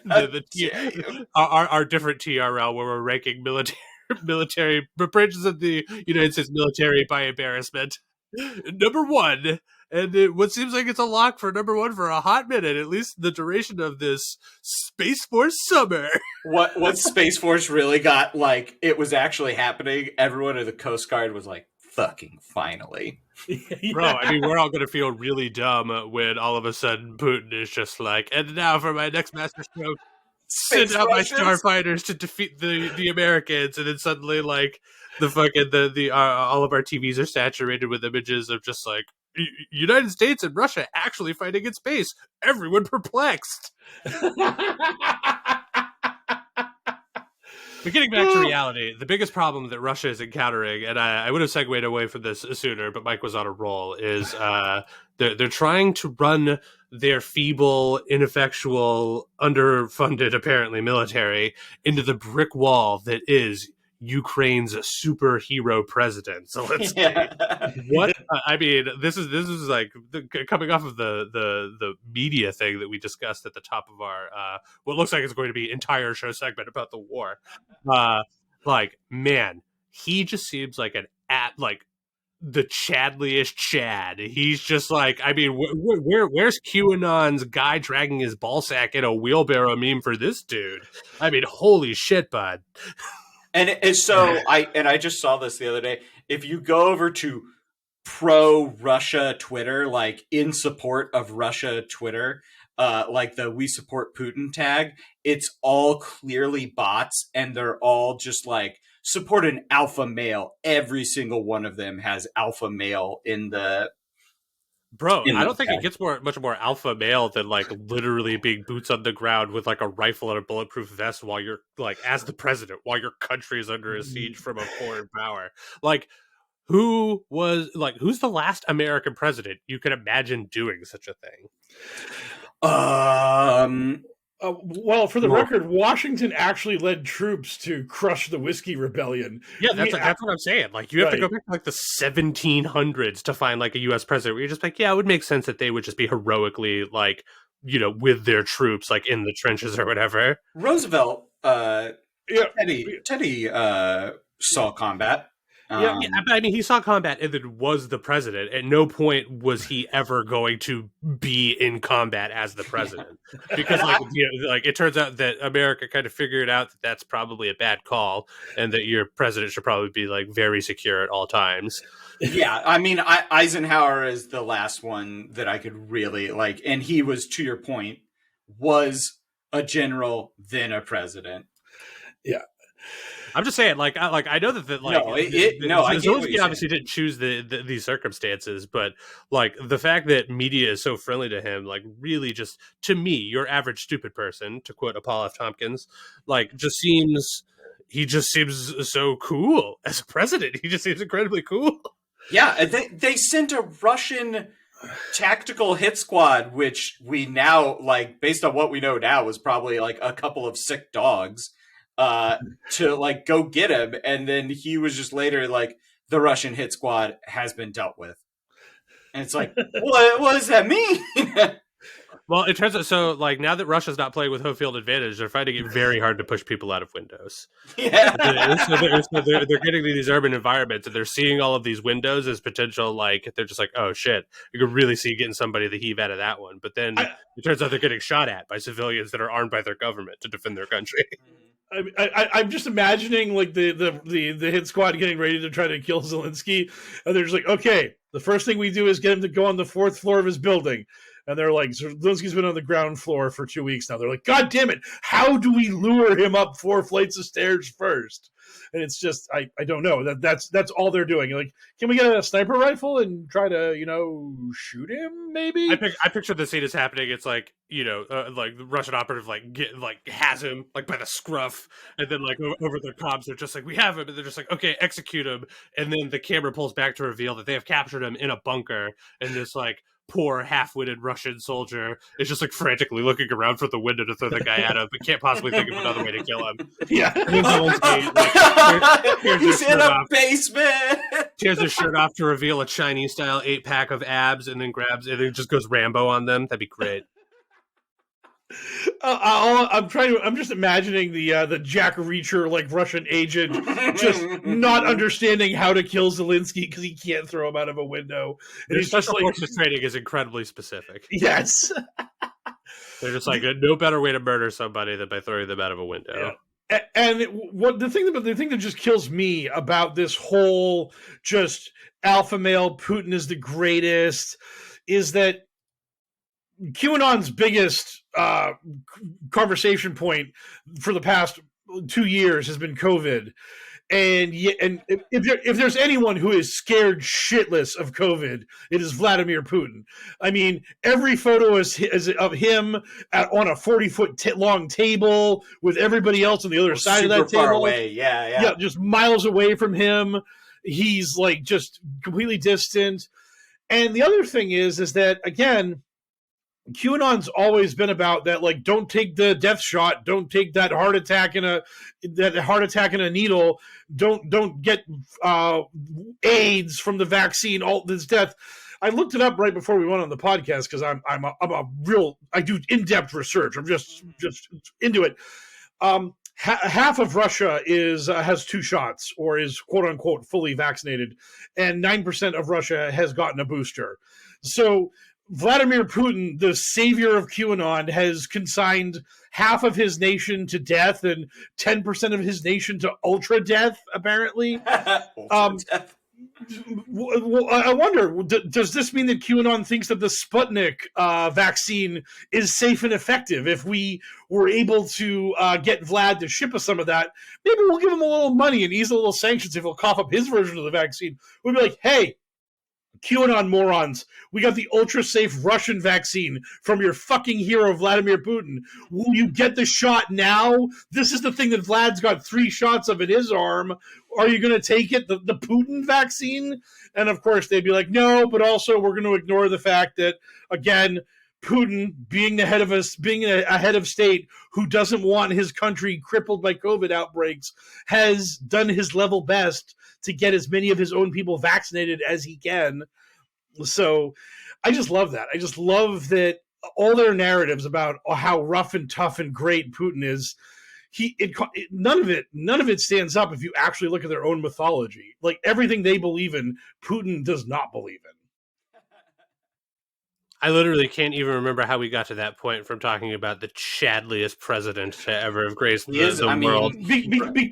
How dare you? Our different TRL where we're ranking military branches of the United States military by embarrassment. Number one, and what seems like it's a lock for number one for a hot minute, at least the duration of this Space Force summer. What Space Force really got, like, it was actually happening, everyone in the Coast Guard was like, fucking finally. Bro, I mean, we're all going to feel really dumb when all of a sudden Putin is just like, and now for my next masterstroke, send out my starfighters to defeat the Americans, and then suddenly, like, the fucking all of our TVs are saturated with images of just like United States and Russia actually fighting in space. Everyone perplexed. But getting back to reality, the biggest problem that Russia is encountering, and I would have segued away from this sooner, but Mike was on a roll, is they're trying to run their feeble, ineffectual, underfunded, apparently, military into the brick wall that is Ukraine's superhero president. So let's what I mean, this is like coming off of the media thing that we discussed at the top of our what looks like it's going to be entire show segment about the war. Like, man, he just seems like like the Chadliest Chad. He's just like, I mean, where's QAnon's guy dragging his ballsack in a wheelbarrow meme for this dude? I mean, holy shit, bud. And so I just saw this the other day. If you go over to pro-Russia Twitter, like in support of Russia Twitter, like the "We Support Putin" tag, it's all clearly bots, and they're all just like support an alpha male. Every single one of them has alpha male in the. Bro, I don't think it gets much more alpha male than like literally being boots on the ground with like a rifle and a bulletproof vest while you're like as the president, while your country is under a siege from a foreign power. Like, who's the last American president you can imagine doing such a thing? Well, for the record, Washington actually led troops to crush the Whiskey Rebellion. Yeah, that's what I'm saying. Like, you have to go back to like the 1700s to find like a U.S. president where you're just like, yeah, it would make sense that they would just be heroically like, with their troops like in the trenches or whatever. Roosevelt, Teddy saw combat. Yeah, I mean, he saw combat and then was the president. At no point was he ever going to be in combat as the president, because like it turns out that America kind of figured out that that's probably a bad call, and that your president should probably be like very secure at all times. Yeah, I mean, Eisenhower is the last one that I could really like, and he was, to your point, was a general, then a president. Yeah. I'm just saying, like I know that Zelensky obviously didn't choose these circumstances, but like the fact that media is so friendly to him, like really just, to me, your average stupid person, to quote Paul F. Tompkins, like he just seems so cool as a president. He just seems incredibly cool. Yeah, they sent a Russian tactical hit squad, which we now, like, based on what we know now, was probably like a couple of sick dogs. To like go get him, and then he was just later like, the Russian hit squad has been dealt with, and it's like, what does that mean? Well, it turns out, so like now that Russia's not playing with home field advantage, they're finding it very hard to push people out of windows. Yeah, so they're getting to these urban environments, and they're seeing all of these windows as potential. Like, they're just like, oh shit, you could really see getting somebody the heave out of that one. But then it turns out they're getting shot at by civilians that are armed by their government to defend their country. I'm just imagining like the hit squad getting ready to try to kill Zelensky, and they're just like, okay, the first thing we do is get him to go on the 4th floor of his building. And they're like, Zelensky's been on the ground floor for 2 weeks now. They're like, God damn it, how do we lure him up 4 flights of stairs first? And it's just, I don't know. That's all they're doing. Like, can we get a sniper rifle and try to, shoot him, maybe? I picture the scene as happening. It's like, like the Russian operative has him like by the scruff, and then like over their comms, they're just like, we have him, and they're just like, okay, execute him. And then the camera pulls back to reveal that they have captured him in a bunker in this like poor half-witted Russian soldier is just like frantically looking around for the window to throw the guy out of, but can't possibly think of another way to kill him. Yeah. And then Zelensky, like, tears his He's in shirt a off, basement. tears his shirt off to reveal a Chinese-style 8-pack of abs, and then grabs and then just goes Rambo on them. That'd be great. I'm just imagining the Jack Reacher like Russian agent just not understanding how to kill Zelensky because he can't throw him out of a window. And Their he's just special like, forces training is incredibly specific. yes. They're just like, no better way to murder somebody than by throwing them out of a window. Yeah. And the thing that just kills me about this whole just alpha male Putin is the greatest is that QAnon's biggest conversation point for the past 2 years has been COVID. And if there's anyone who is scared shitless of COVID, it is Vladimir Putin. I mean, every photo is of him on a 40-foot long table with everybody else on the other side of that table. Far away. Yeah, just miles away from him. He's like just completely distant. And the other thing is that again, QAnon's always been about that, like, don't take the death shot, don't take that heart attack in a needle, don't get AIDS from the vaccine, all this death. I looked it up right before we went on the podcast because I do in-depth research. I'm just into it. Half of Russia has 2 shots or is quote unquote fully vaccinated, and 9% of Russia has gotten a booster. So Vladimir Putin, the savior of QAnon, has consigned half of his nation to death and 10% of his nation to ultra death, apparently. Death. Well, I wonder, does this mean that QAnon thinks that the Sputnik vaccine is safe and effective? If we were able to get Vlad to ship us some of that, maybe we'll give him a little money and ease a little sanctions if he'll cough up his version of the vaccine. We'd be like, hey, QAnon morons, we got the ultra-safe Russian vaccine from your fucking hero, Vladimir Putin. Will you get the shot now? This is the thing that Vlad's got 3 shots of in his arm. Are you going to take it, the Putin vaccine? And, of course, they'd be like, no, but also we're going to ignore the fact that, again, Putin, being a head of state who doesn't want his country crippled by COVID outbreaks, has done his level best to get as many of his own people vaccinated as he can. So I just love that. I just love that all their narratives about how rough and tough and great Putin is, none of it stands up if you actually look at their own mythology. Like, everything they believe in, Putin does not believe in. I literally can't even remember how we got to that point from talking about the chadliest president to ever have graced the world.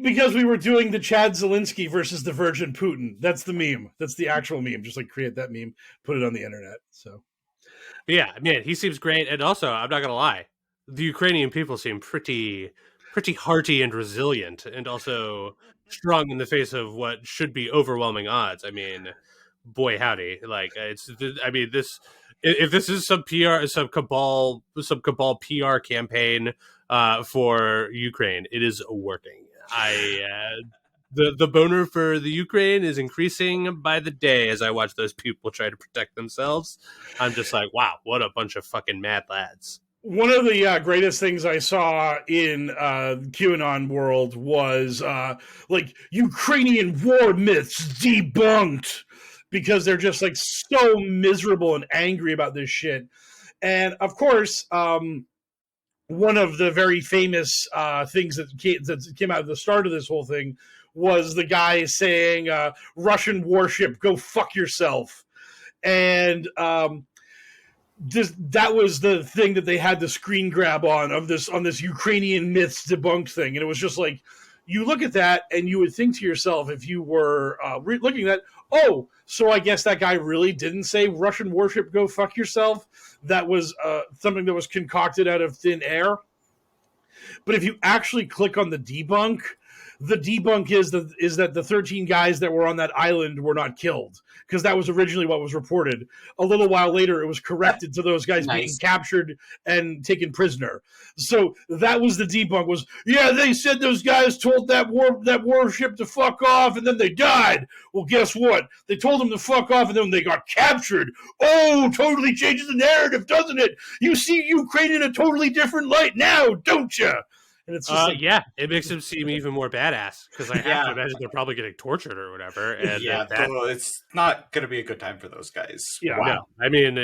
Because we were doing the Chad Zelensky versus the Virgin Putin. That's the meme. That's the actual meme. Just like create that meme, put it on the internet. So, yeah, man, he seems great. And also, I'm not gonna lie, the Ukrainian people seem pretty hearty and resilient, and also strong in the face of what should be overwhelming odds. I mean, boy howdy, like this. If this is some cabal PR campaign for Ukraine, it is working. The boner for the Ukraine is increasing by the day as I watch those people try to protect themselves. I'm just like, wow, what a bunch of fucking mad lads. One of the greatest things I saw in QAnon world was like Ukrainian war myths debunked. Because they're just like so miserable and angry about this shit. And of course, one of the very famous things that came out at the start of this whole thing was the guy saying, Russian warship, go fuck yourself. And that was the thing that they had the screen grab on this Ukrainian myths debunked thing. And it was just like, you look at that and you would think to yourself, if you were looking at that, oh, so I guess that guy really didn't say Russian warship, go fuck yourself. That was something that was concocted out of thin air. But if you actually click on the debunk, the debunk is that the 13 guys that were on that island were not killed, because that was originally what was reported. A little while later, it was corrected to those guys being captured and taken prisoner. So that was the debunk. Was they said those guys told that warship to fuck off, and then they died. Well, guess what? They told them to fuck off, and then they got captured. Oh, totally changes the narrative, doesn't it? You see Ukraine in a totally different light now, don't you? And it's just it makes him seem even more badass, because I have to imagine they're probably getting tortured or whatever. And it's not going to be a good time for those guys. Yeah, wow. No. I mean,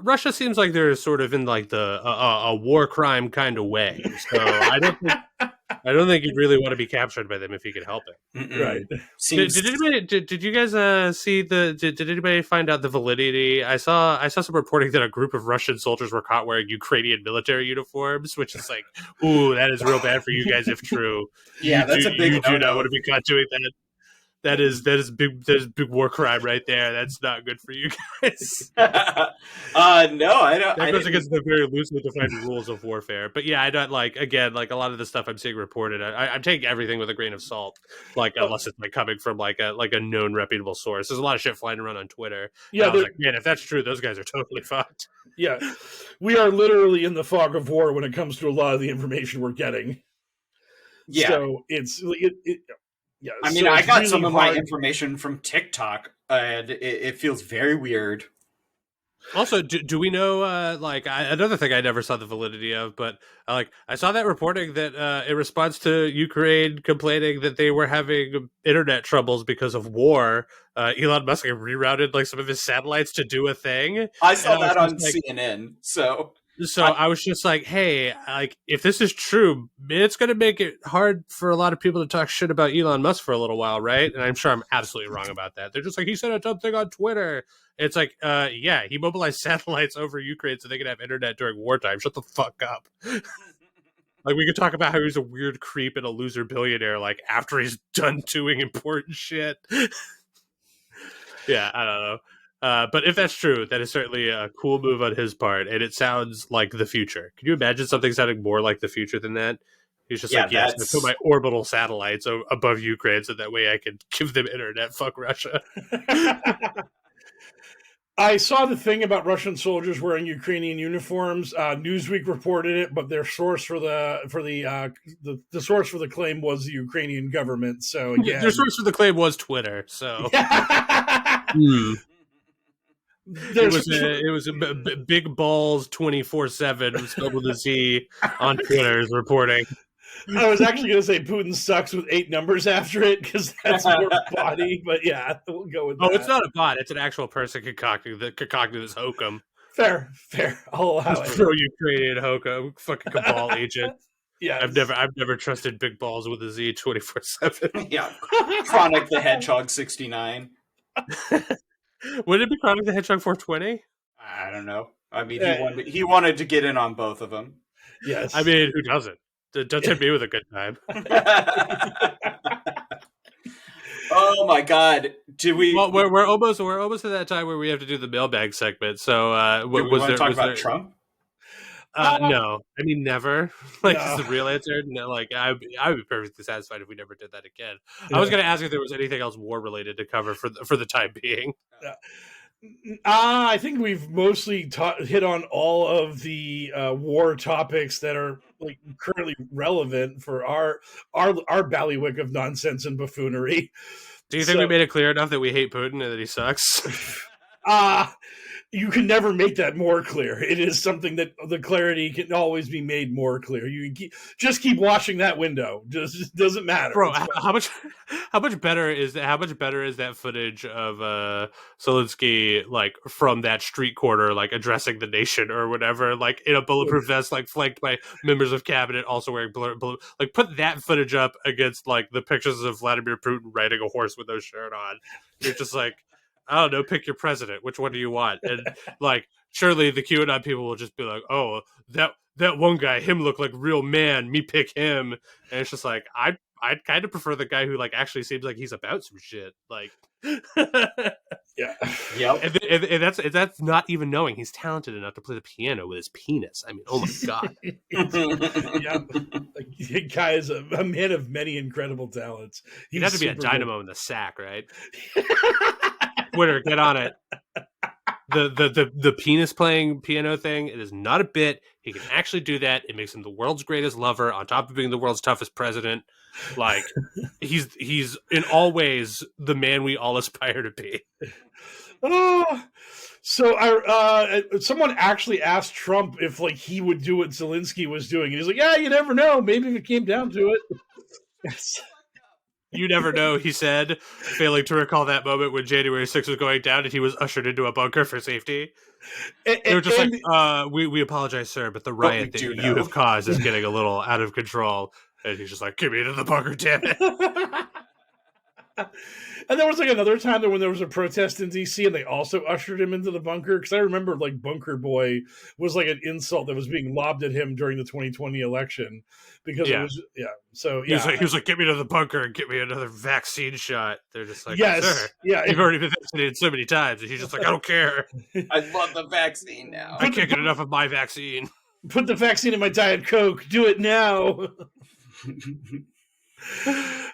Russia seems like they're sort of in like the a war crime kind of way. So I don't think you'd really want to be captured by them if you could help it. Mm-mm. Right. Did you guys see did anybody find out the validity? I saw some reporting that a group of Russian soldiers were caught wearing Ukrainian military uniforms, which is like, ooh, that is real bad for you guys if true. That's a big. You do not want to be caught doing that. That is big war crime right there. That's not good for you guys. No, I don't. That goes against the very loosely defined rules of warfare. But yeah, I don't a lot of the stuff I'm seeing reported. I'm taking everything with a grain of salt, unless it's coming from a known reputable source. There's a lot of shit flying around on Twitter. Yeah, I was like, man, if that's true, those guys are totally fucked. Yeah, we are literally in the fog of war when it comes to a lot of the information we're getting. Yeah, so yeah, I mean, I got really some of my information from TikTok, and it feels very weird. Also, do we know, another thing I never saw the validity of, but I saw that reporting that in response to Ukraine complaining that they were having internet troubles because of war, Elon Musk rerouted some of his satellites to do a thing. I saw that on CNN, So I was just like, hey, if this is true, it's going to make it hard for a lot of people to talk shit about Elon Musk for a little while, right? And I'm sure I'm absolutely wrong about that. They're just like, he said a dumb thing on Twitter. It's like, he mobilized satellites over Ukraine so they could have internet during wartime. Shut the fuck up. We could talk about how he's a weird creep and a loser billionaire, after he's done doing important shit. Yeah, I don't know. But if that's true, that is certainly a cool move on his part, and it sounds like the future. Can you imagine something sounding more like the future than that? He's just I'm going to put my orbital satellites above Ukraine so that way I can give them internet. Fuck Russia. I saw the thing about Russian soldiers wearing Ukrainian uniforms. Newsweek reported it, but their source for the source for the claim was the Ukrainian government. So again, their source for the claim was Twitter. So. It was a big balls 24/7 spelled with a Z on Twitter is reporting. I was actually going to say Putin sucks with 8 numbers after it because that's more body, but yeah, we'll go with that. Oh, it's not a bot; it's an actual person concocting this hokum. Fair. I'll allow it. Pro-Ukrainian hokum, fucking cabal agent. Yeah, I've never trusted big balls with a Z 24/7. Yeah, Chronic the Hedgehog 69. Would it be Chronic the Hedgehog 420? I don't know. I mean, he wanted to get in on both of them. Yes. I mean, who doesn't? Don't tempt me with a good time. Oh my God! Well, we're almost to that time where we have to do the mailbag segment. So, we want to talk about Trump? No, I mean never. Is the real answer. No, I would be perfectly satisfied if we never did that again. Yeah. I was going to ask if there was anything else war related to cover for the time being. I think we've mostly hit on all of the war topics that are currently relevant for our ballywick of nonsense and buffoonery. Do you think we made it clear enough that we hate Putin and that he sucks? You can never make that more clear. It is something that the clarity can always be made more clear. You just keep watching that window. Just doesn't matter, bro. How much better is that? How much better is that footage of Zelensky from that street corner, addressing the nation or whatever, in a bulletproof vest, flanked by members of cabinet also wearing bullet. Put that footage up against the pictures of Vladimir Putin riding a horse with no shirt on. You're just I don't know, pick your president. Which one do you want? And surely the QAnon people will just be like, oh, that one guy, him look like real man. Me pick him. And it's just I I'd kind of prefer the guy who like actually seems like he's about some shit. Like, Yeah. Yep. and that's not even knowing he's talented enough to play the piano with his penis. I mean, oh my god. Yeah. Like, the guy is a man of many incredible talents. He'd have to be a super dynamo in the sack, right? Twitter, get on it. The penis playing piano thing, it is not a bit. He can actually do that. It makes him the world's greatest lover, on top of being the world's toughest president. Like, he's in all ways the man we all aspire to be. Oh, so someone actually asked Trump if like he would do what Zelensky was doing, and he's like, "Yeah, you never know. Maybe if it came down to it." Yes. You never know, he said, failing to recall that moment when January 6th was going down and he was ushered into a bunker for safety. They were just we apologize, sir, but the riot that you have caused is getting a little out of control. And he's just like, get me into the bunker, damn it. And there was like another time when there was a protest in DC and they also ushered him into the bunker, because I remember like Bunker Boy was like an insult that was being lobbed at him during the 2020 election because it was so he was like, get me to the bunker and get me another vaccine shot. They're just like, yes, sir, you've already been vaccinated so many times. And he's just like, I don't care. I love the vaccine now. I can't get enough of my vaccine. Put the vaccine in my Diet Coke. Do it now.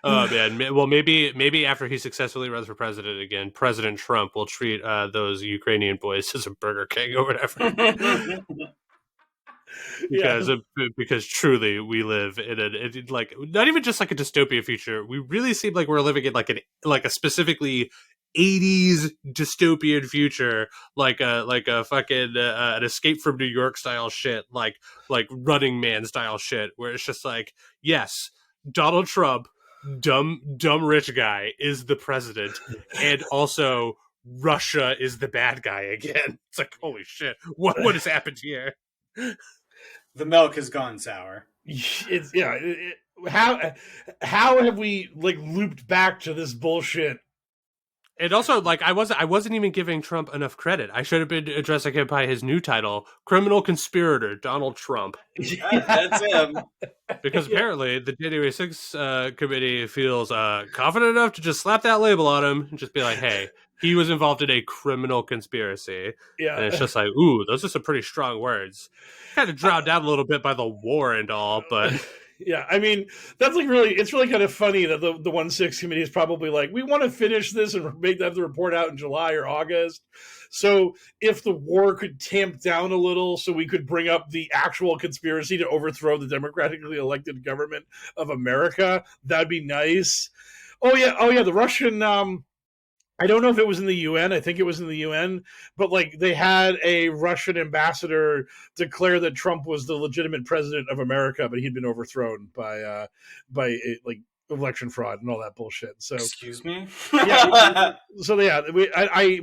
Oh man! Well, maybe after he successfully runs for president again, President Trump will treat those Ukrainian boys as a Burger King or whatever. Because truly, we live in like not even just like a dystopian future. We really seem like we're living in like a specifically 80s dystopian future, like a fucking an Escape from New York style shit, like Running Man style shit, where it's just like, yes, Donald Trump, dumb rich guy, is the president, and also Russia is the bad guy again. It's like, holy shit, what has happened here? The milk has gone sour. It's how have we like looped back to this bullshit? And also, like, I wasn't even giving Trump enough credit. I should have been addressing him by his new title, Criminal Conspirator Donald Trump. That's him. Because apparently the January 6th committee feels confident enough to just slap that label on him and just be like, hey, he was involved in a criminal conspiracy. Yeah. And it's just like, ooh, those are some pretty strong words. Kind of drowned out a little bit by the war and all, but... Yeah, I mean, that's like it's really kind of funny that the 1/6 committee is probably like, we want to finish this and have the report out in July or August. So if the war could tamp down a little so we could bring up the actual conspiracy to overthrow the democratically elected government of America, that'd be nice. Oh yeah, the Russian... I don't know if it was in the UN. I think it was in the UN, but like they had a Russian ambassador declare that Trump was the legitimate president of America, but he'd been overthrown by like election fraud and all that bullshit. So excuse me.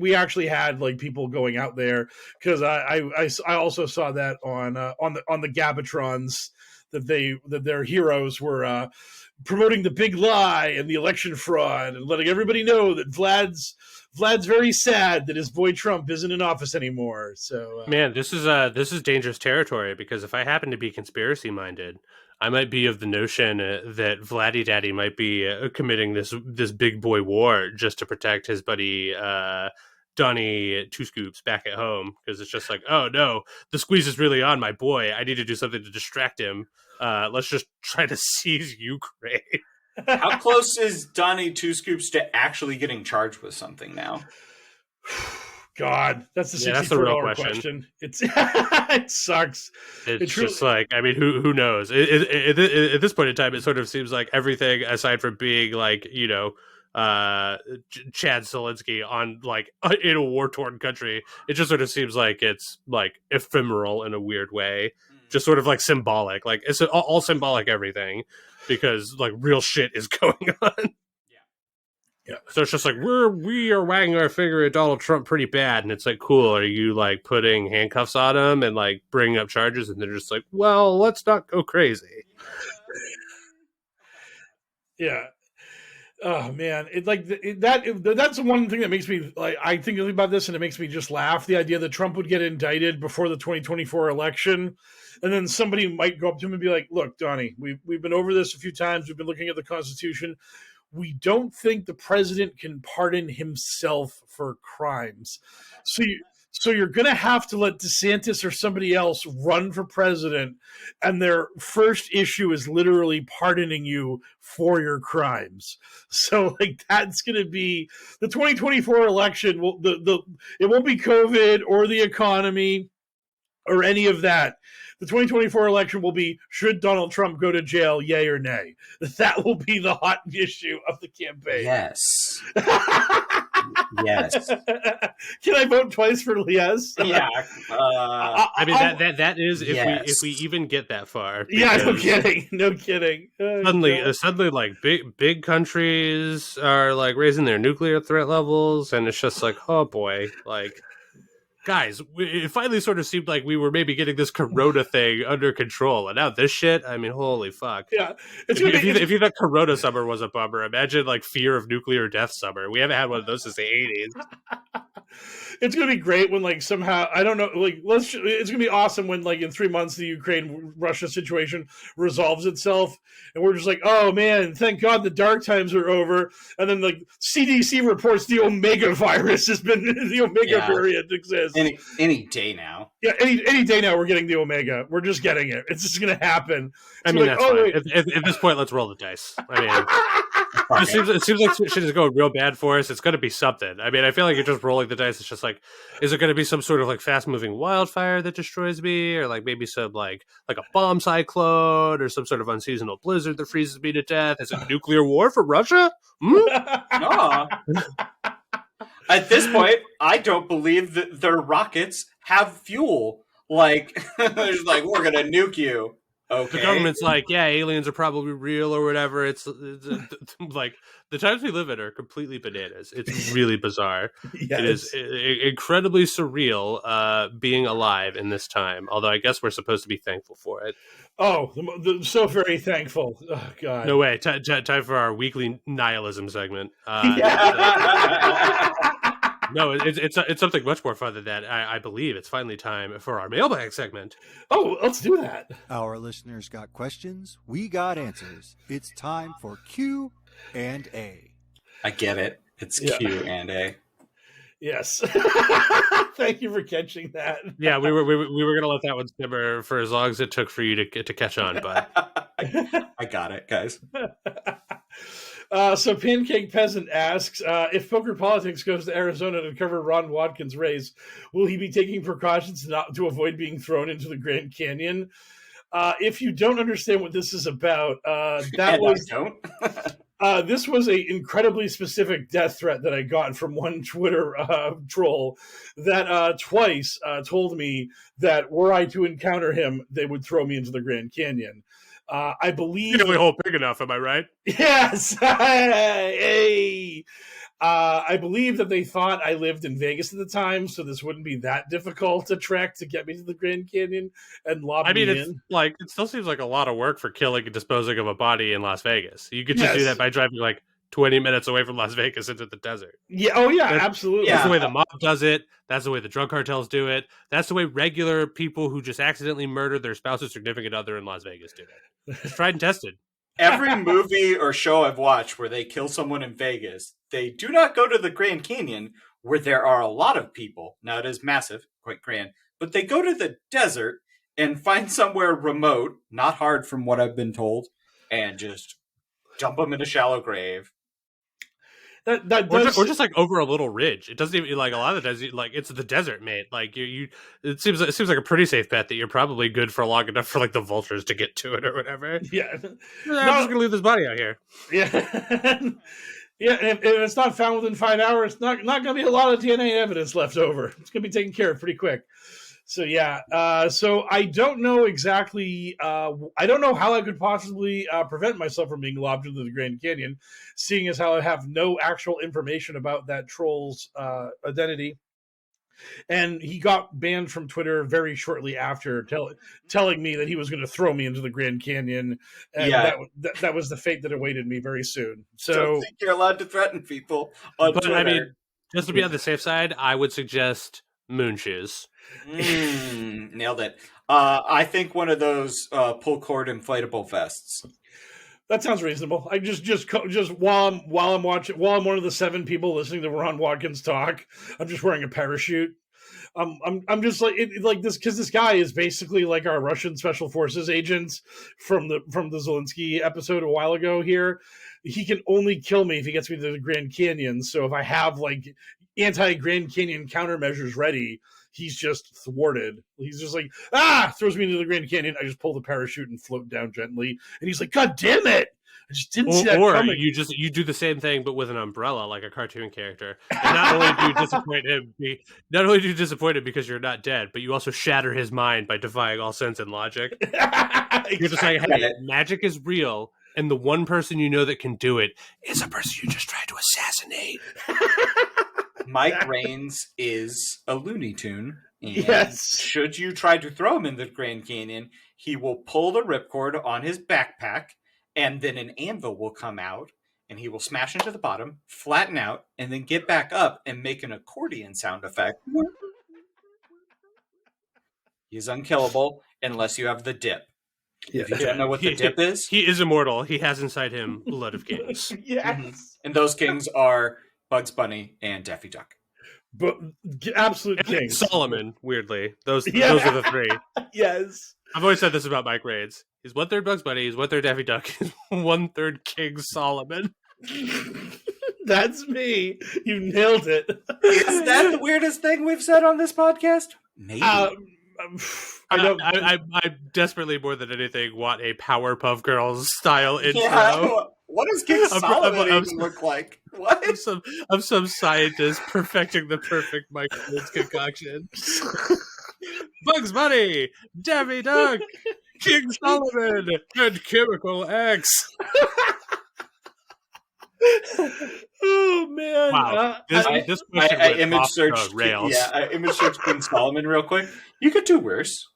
We actually had like people going out there because I also saw that on the Gabatrons that their heroes were promoting the big lie and the election fraud and letting everybody know that Vlad's very sad that his boy Trump isn't in office anymore. So man, this is dangerous territory, because if I happen to be conspiracy minded, I might be of the notion that Vladdy Daddy might be committing this big boy war just to protect his buddy Donnie Two Scoops back at home, because it's just like, oh no, the squeeze is really on my boy. I need to do something to distract him. Let's just try to seize Ukraine. How close is Donnie Two Scoops to actually getting charged with something now? God, that's the real question. It's it sucks. It's just like, I mean, who knows? At this point in time, it sort of seems like everything aside from being like, you know, Chad Zelensky on like in a war-torn country, it just sort of seems like it's like ephemeral in a weird way, just sort of like symbolic, like it's all symbolic everything, because like real shit is going on. Yeah. So it's just like we are wagging our finger at Donald Trump pretty bad, and it's like, cool, are you like putting handcuffs on him and like bringing up charges? And they're just like, well, let's not go crazy. Yeah. Oh man, that's the one thing that makes me like. I think about this and it makes me just laugh. The idea that Trump would get indicted before the 2024 election, and then somebody might go up to him and be like, "Look, Donnie, we've been over this a few times. We've been looking at the Constitution. We don't think the president can pardon himself for crimes. So you're going to have to let DeSantis or somebody else run for president, and their first issue is literally pardoning you for your crimes. So like that's going to be the 2024 election. It won't be COVID or the economy or any of that. The 2024 election will be, should Donald Trump go to jail, yay or nay? That will be the hot issue of the campaign. Yes. Yes. Can I vote twice for yes? Yeah. I mean that is if we even get that far. Yeah, no kidding. Suddenly, like big countries are like raising their nuclear threat levels, and it's just like, oh boy, like. Guys, it finally sort of seemed like we were maybe getting this Corona thing under control, and now this shit. I mean, holy fuck! Yeah, if you thought Corona summer was a bummer, imagine like fear of nuclear death summer. We haven't had one of those since the 80s. It's gonna be great when like somehow I don't know like it's gonna be awesome when like in 3 months the Ukraine-Russia situation resolves itself and we're just like, oh man, thank God the dark times are over, and then like CDC reports the Omega virus has been the Omega variant exists any day now. Yeah, any day now we're getting the Omega. We're just getting it. It's just gonna happen. I mean, that's fine. At this point, let's roll the dice. I mean, it seems like shit is going real bad for us. It's going to be something. I mean, I feel like you're just rolling the dice. It's just like, is it going to be some sort of like fast moving wildfire that destroys me, or like maybe some like a bomb cyclone, or some sort of unseasonal blizzard that freezes me to death? Is it nuclear war for Russia? No. At this point, I don't believe that their rockets have fuel. Like, they're just like, we're gonna nuke you. Okay. The government's like, yeah, aliens are probably real or whatever. It's like the times we live in are completely bananas. It's really bizarre. Yes. It is incredibly surreal being alive in this time. Although I guess we're supposed to be thankful for it. Oh, so very thankful. Oh, God. No way. Time for our weekly nihilism segment. No, it's something much more fun than that. I believe it's finally time for our mailbag segment. Oh, let's do that. Our listeners got questions. We got answers. It's time for Q&A. I get it. It's Q&A. Yes. Thank you for catching that. Yeah, we were gonna let that one simmer for as long as it took for you to catch on, but I got it, guys. So Pancake Peasant asks, if Poker Politics goes to Arizona to cover Ron Watkins' race, will he be taking precautions to avoid being thrown into the Grand Canyon? If you don't understand what this is about, this was an incredibly specific death threat that I got from one Twitter troll that twice told me that were I to encounter him, they would throw me into the Grand Canyon. I believe you only hold big enough. Am I right? Yes. Hey. I believe that they thought I lived in Vegas at the time, so this wouldn't be that difficult a trek to get me to the Grand Canyon and lob me in. Like it still seems like a lot of work for killing and disposing of a body in Las Vegas. You could just do that by driving like 20 minutes away from Las Vegas into the desert. Yeah. Oh, yeah. Absolutely. That's the way the mob does it. That's the way the drug cartels do it. That's the way regular people who just accidentally murdered their spouse or significant other in Las Vegas do it. It's tried and tested. Every movie or show I've watched where they kill someone in Vegas, they do not go to the Grand Canyon where there are a lot of people. Now, it is massive, quite grand, but they go to the desert and find somewhere remote, not hard from what I've been told, and just dump them in a shallow grave. Or just like over a little ridge. It doesn't even like a lot of the times like it's the desert, mate. Like it seems like a pretty safe bet that you're probably good for long enough for like the vultures to get to it or whatever. Yeah, I'm just gonna leave this body out here. Yeah, yeah. And if it's not found within 5 hours, not gonna be a lot of DNA evidence left over. It's gonna be taken care of pretty quick. So yeah, so I don't know exactly. I don't know how I could possibly prevent myself from being lobbed into the Grand Canyon, seeing as how I have no actual information about that troll's identity. And he got banned from Twitter very shortly after, telling me that he was going to throw me into the Grand Canyon, and that was the fate that awaited me very soon. So don't think you're allowed to threaten people on But Twitter. I mean, just to be on the safe side, I would suggest moon shoes. Nailed it. I think one of those pull cord inflatable vests. that sounds reasonable. I just while I'm one of the 7 people listening to Ron Watkins talk, I'm just wearing a parachute. I'm just like this because this guy is basically like our Russian special forces agents from the Zelensky episode a while ago. Here, he can only kill me if he gets me to the Grand Canyon. So if I have like anti-Grand Canyon countermeasures ready, he's just thwarted. He's just like, throws me into the Grand Canyon. I just pull the parachute and float down gently. And he's like, God damn it! I just didn't see that coming. Or you do the same thing but with an umbrella like a cartoon character. And not only do you disappoint him because you're not dead, but you also shatter his mind by defying all sense and logic. Exactly. You're just like, hey, magic is real, and the one person you know that can do it is a person you just tried to assassinate. Mike Raines is a Looney Tune. And yes. Should you try to throw him in the Grand Canyon, he will pull the ripcord on his backpack, and then an anvil will come out, and he will smash into the bottom, flatten out, and then get back up and make an accordion sound effect. He's unkillable unless you have the dip. Yeah. If you don't know what the dip is... He is immortal. He has inside him blood of kings. Yes. Mm-hmm. And those kings are Bugs Bunny and Daffy Duck. But absolute kings. Solomon, weirdly. Those are the 3. Yes. I've always said this about Mike Raines. He's 1/3 Bugs Bunny, he's 1/3 Daffy Duck, he's 1/3 King Solomon. That's me. You nailed it. Is that the weirdest thing we've said on this podcast? Maybe. I desperately, more than anything, want a Powerpuff Girls style intro. Yeah. What does King Solomon even look like? What? Of some scientist perfecting the perfect Mike Raines concoction. Bugs Bunny, Daffy Duck, King Solomon, and Chemical X. Oh man! Wow, this I image searched. Rails. Yeah, I image searched King Solomon real quick. You could do worse.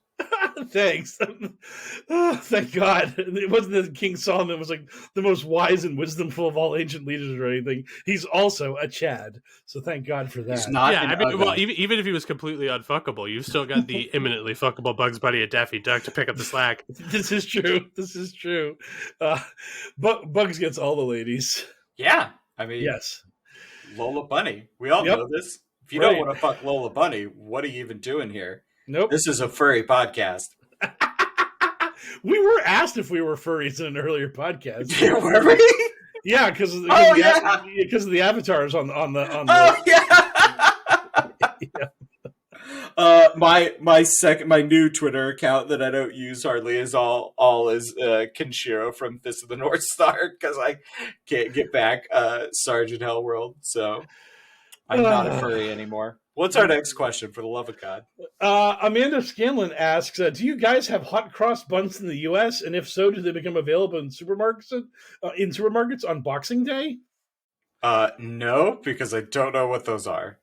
Thanks. Thank God. It wasn't that King Solomon was like the most wise and wisdomful of all ancient leaders or anything. He's also a Chad. So thank God for that. He's not. Yeah, I mean, well, even if he was completely unfuckable, you've still got the imminently fuckable Bugs Bunny and Daffy Duck to pick up the slack. This is true. Bugs gets all the ladies. Yeah. I mean, yes. Lola Bunny. We all know this. If you don't want to fuck Lola Bunny, what are you even doing here? Nope. This is a furry podcast. We were asked if we were furries in an earlier podcast. Yeah, were we? Yeah, because of the avatars on the. Oh yeah. My new Twitter account that I don't use hardly is all is Kenshiro from Fist of the North Star because I can't get back Sergeant HellwQrld, so I'm not a furry anymore. What's our next question, for the love of God? Amanda Scanlon asks, do you guys have hot cross buns in the U.S.? And if so, do they become available in supermarkets on Boxing Day? No, because I don't know what those are.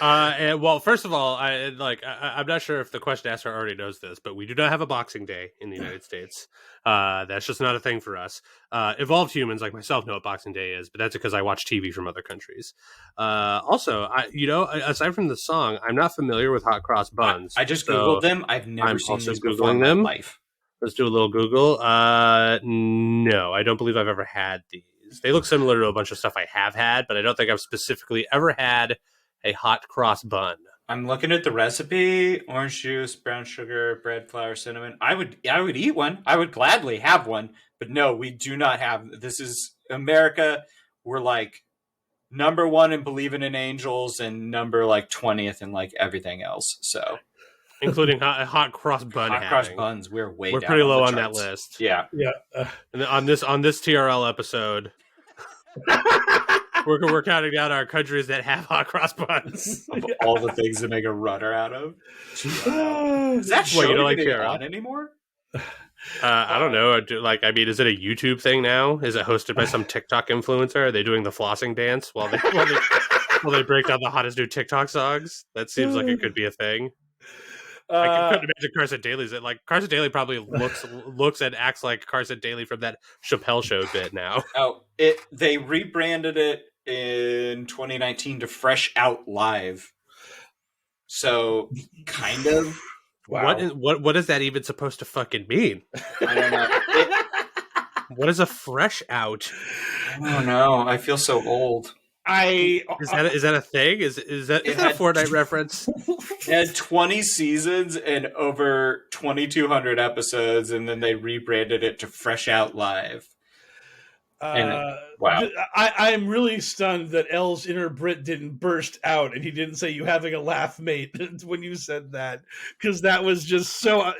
Well, first of all, I'm not sure if the question asker already knows this, but we do not have a Boxing Day in the United States. That's just not a thing for us. Evolved humans like myself know what Boxing Day is, but that's because I watch TV from other countries. Also, aside from the song, I'm not familiar with hot cross buns. I just Googled them. I've never seen these before in my life. Let's do a little Google. No, I don't believe I've ever had these. They look similar to a bunch of stuff I have had, but I don't think I've specifically ever had a hot cross bun. I'm looking at the recipe: orange juice, brown sugar, bread, flour, cinnamon. I would eat one. I would gladly have one. But no, we do not have. This is America. We're like number 1 in believing in angels and number like 20th in like everything else. So, including hot cross bun. Hot cross buns. We're down pretty low on charts. that list. Yeah. And on this TRL episode. We're counting down our countries that have hot cross buns. Of all the things to make a rudder out of. Is that show you don't like on anymore? I don't know. Is it a YouTube thing now? Is it hosted by some TikTok influencer? Are they doing the flossing dance while they Will they break down the hottest new TikTok songs? That seems like it could be a thing. I couldn't imagine Carson Daly's it. Like Carson Daly probably looks and acts like Carson Daly from that Chappelle Show bit now. Oh, they rebranded it in 2019 to Fresh Out Live. So kind of. Wow. What is that even supposed to fucking mean? I don't know. What is a fresh out? I don't know. I feel so old. Is that a thing? Is that a Fortnite reference? It had 20 seasons and over 2,200 episodes, and then they rebranded it to Fresh Out Live. Wow. I'm really stunned that L's inner Brit didn't burst out and he didn't say, "You having a laugh, mate," when you said that, because that was just so.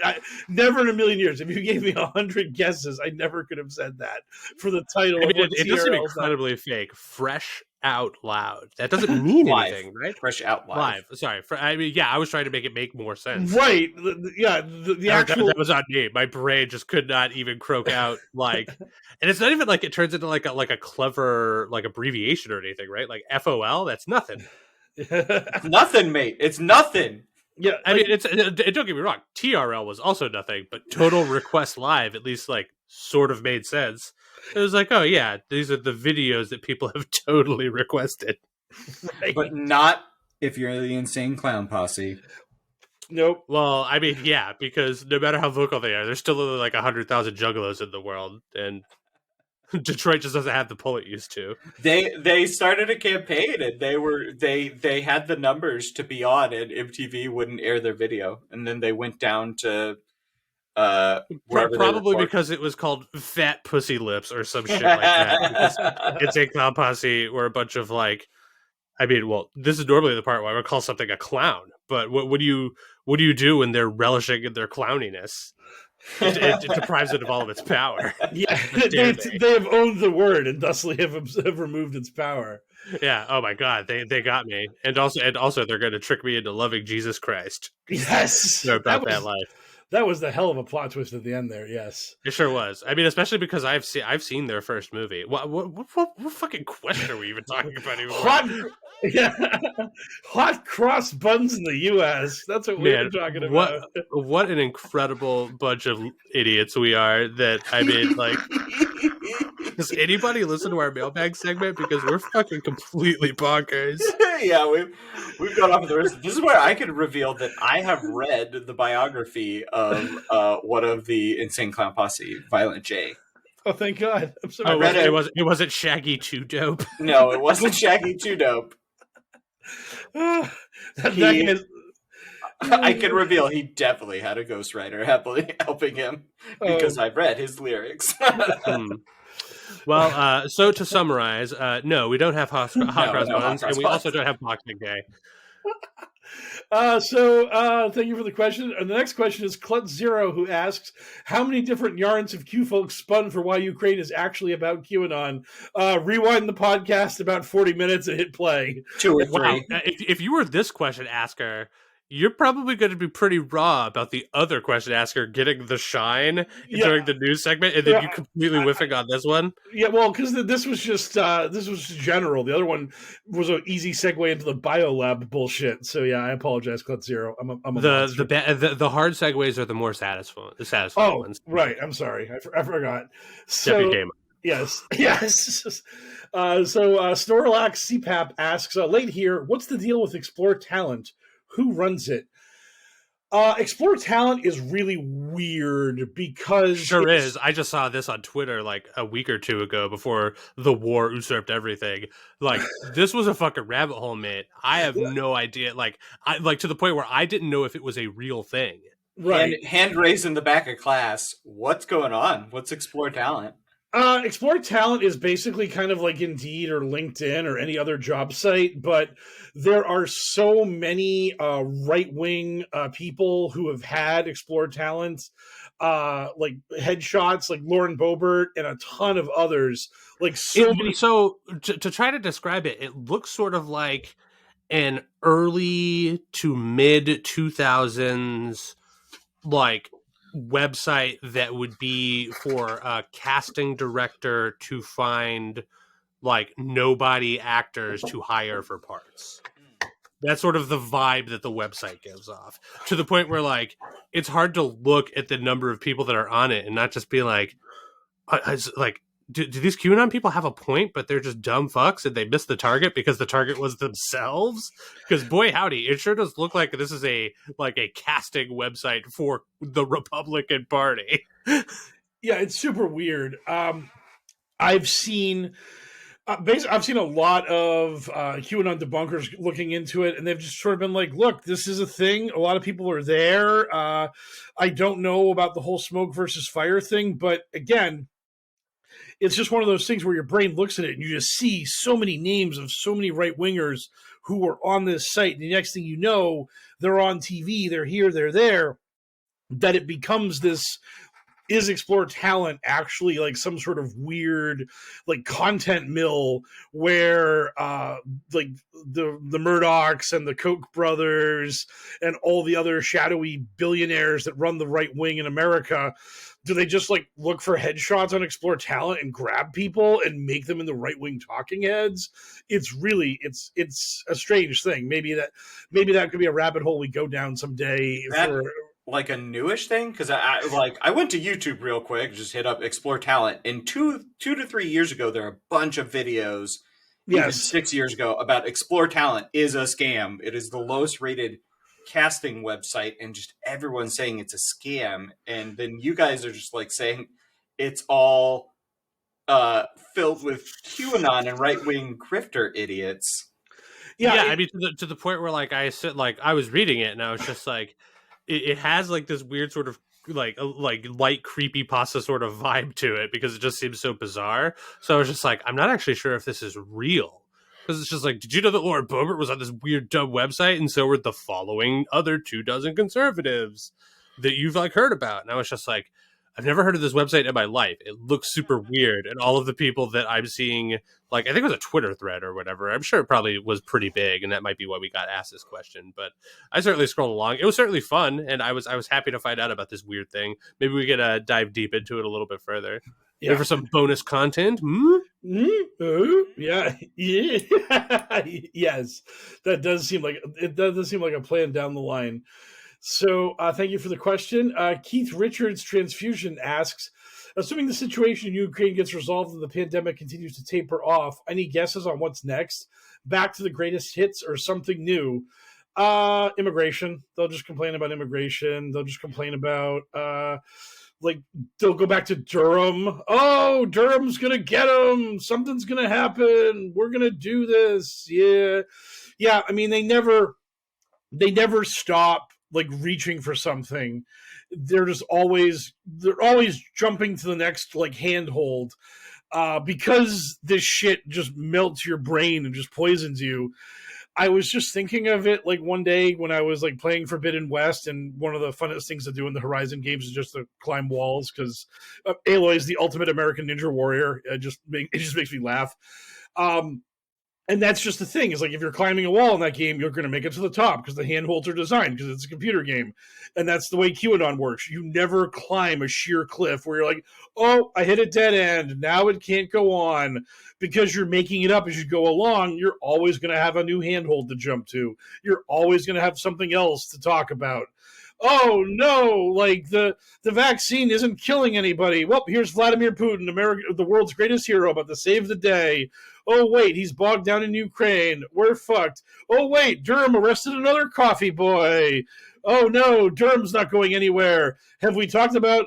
Never in a million years, if you gave me 100 guesses, I never could have said that for the title. I mean, it does seem incredibly fake. Fresh out loud. That doesn't mean anything, right? Fresh out live. Sorry. I was trying to make it make more sense. Right. The actual that was on me. My brain just could not even croak out like. And it's not even like it turns into like a clever like abbreviation or anything, right? Like FOL. That's nothing. It's nothing, mate. It's nothing. Yeah, I mean, don't get me wrong. TRL was also nothing, but Total Request Live at least like sort of made sense. It was like, oh yeah, these are the videos that people have totally requested, right. But not if you're the Insane Clown Posse. Nope. Well, I mean, yeah, because no matter how vocal they are, there's still only like 100,000 juggalos in the world, and Detroit just doesn't have the pull it used to. They started a campaign, and they had the numbers to be on, and MTV wouldn't air their video, and then they went down to probably because it was called Fat Pussy Lips or some shit like that. Because Insane Clown Posse were a bunch of like, I mean, well, this is normally the part where I would call something a clown, but what do you do when they're relishing in their clowniness? It deprives it of all of its power. Yeah, they have owned the word and thusly have removed its power. Yeah. Oh my God, they got me, and also they're going to trick me into loving Jesus Christ. Yes, they're about that life. That was the hell of a plot twist at the end there. Yes, it sure was. I mean, especially because I've seen their first movie. What fucking question are we even talking about anymore? Hot cross buns in the U.S. That's what we're talking about. What an incredible bunch of idiots we are. That I mean, like, does anybody listen to our mailbag segment? Because we're fucking completely bonkers. Yeah, we've gone off the rest. This is where I could reveal that I have read the biography of one of the Insane Clown Posse, Violent J. Oh, thank God! I'm sorry. I read it wasn't Shaggy Too Dope. No, it wasn't Shaggy Too Dope. I can reveal he definitely had a ghostwriter helping him because I've read his lyrics. Well, so to summarize, no, we don't have hot cross buns, and we also don't have Boxing Day. Thank you for the question. And the next question is Klutz Zero, who asks, how many different yarns have Q folks spun for why Ukraine is actually about QAnon? Rewind the podcast about 40 minutes and hit play. 2 or 3. Wow. If you were this question asker, you're probably going to be pretty raw about the other question asker getting the shine during the news segment, and then you completely whiffing on this one. Yeah, well, because this was just general. The other one was an easy segue into the biolab bullshit. So yeah, I apologize, Klutz Zero. I'm a the hard segues are the more satisfying ones. Right. I'm sorry, I forgot. So yes. Snorlax CPAP asks, late here, what's the deal with Explore Talent? Who runs it? Explore Talent is really weird because... Sure is. I just saw this on Twitter like a week or two ago before the war usurped everything. Like, this was a fucking rabbit hole, mate. I have no idea. Like, to the point where I didn't know if it was a real thing. Right. Hand raised in the back of class. What's going on? What's Explore Talent? Explore Talent is basically kind of like Indeed or LinkedIn or any other job site, but there are so many right-wing people who have had Explore Talent, like headshots, like Lauren Boebert and a ton of others. Like many. So to try to describe it, it looks sort of like an early to mid 2000s like website that would be for a casting director to find like nobody actors to hire for parts. That's sort of the vibe that the website gives off, to the point where like it's hard to look at the number of people that are on it and not just be like, do these QAnon people have a point, but they're just dumb fucks and they missed the target because the target was themselves? Because boy howdy, it sure does look like this is a casting website for the Republican Party. Yeah, it's super weird. I've seen I've seen a lot of QAnon debunkers looking into it, and they've just sort of been like, look, this is a thing. A lot of people are there. I don't know about the whole smoke versus fire thing, but again, it's just one of those things where your brain looks at it and you just see so many names of so many right-wingers who are on this site. And the next thing you know, they're on TV, they're here, they're there, that it becomes this, is Explore Talent actually like some sort of weird like content mill where like the Murdochs and the Koch brothers and all the other shadowy billionaires that run the right wing in America, do they just like look for headshots on Explore Talent and grab people and make them in the right wing talking heads? It's really it's a strange thing. Maybe that could be a rabbit hole we go down someday. Like a newish thing, because I went to YouTube real quick, just hit up Explore Talent, and 2 to 3 years ago there are a bunch of videos, even 6 years ago, about Explore Talent is a scam. It is the lowest rated casting website, and just everyone saying it's a scam. And then you guys are just like saying it's all filled with QAnon and right wing grifter idiots. Yeah, I mean to the point where like I was reading it and I was just like, it has like this weird sort of like light creepypasta sort of vibe to it because it just seems so bizarre. So I was just like, I'm not actually sure if this is real, because it's just like, did you know that Lord Boebert was on this weird dumb website, and so were the following other 24 conservatives that you've like heard about? And I was just like, I've never heard of this website in my life. It looks super weird. And all of the people that I'm seeing, like, I think it was a Twitter thread or whatever. I'm sure it probably was pretty big, and that might be why we got asked this question. But I certainly scrolled along. It was certainly fun, and I was happy to find out about this weird thing. Maybe we could dive deep into it a little bit further. Yeah. Maybe for some bonus content. Yeah. Yes. That does seem like a plan down the line. So thank you for the question. Keith Richards Transfusion asks, assuming the situation in Ukraine gets resolved and the pandemic continues to taper off, any guesses on what's next? Back to the greatest hits or something new? Immigration. They'll just complain about immigration. They'll just complain about, they'll go back to Durham. Oh, Durham's going to get them. Something's going to happen. We're going to do this. Yeah. Yeah, I mean, they never stop like reaching for something. They're always jumping to the next like handhold because this shit just melts your brain and just poisons you. I was just thinking of it like one day when I was like playing Forbidden West, and one of the funnest things to do in the Horizon games is just to climb walls, because Aloy is the ultimate American Ninja Warrior. It just makes me laugh. And that's just the thing, is like if you're climbing a wall in that game, you're going to make it to the top because the handholds are designed, because it's a computer game. And that's the way QAnon works. You never climb a sheer cliff where you're like, oh, I hit a dead end, now it can't go on. Because you're making it up as you go along, you're always going to have a new handhold to jump to. You're always going to have something else to talk about. Oh no, like the vaccine isn't killing anybody. Well, here's Vladimir Putin, the world's greatest hero, about to save the day. Oh wait, he's bogged down in Ukraine. We're fucked. Oh wait, Durham arrested another coffee boy. Oh no, Durham's not going anywhere. Have we talked about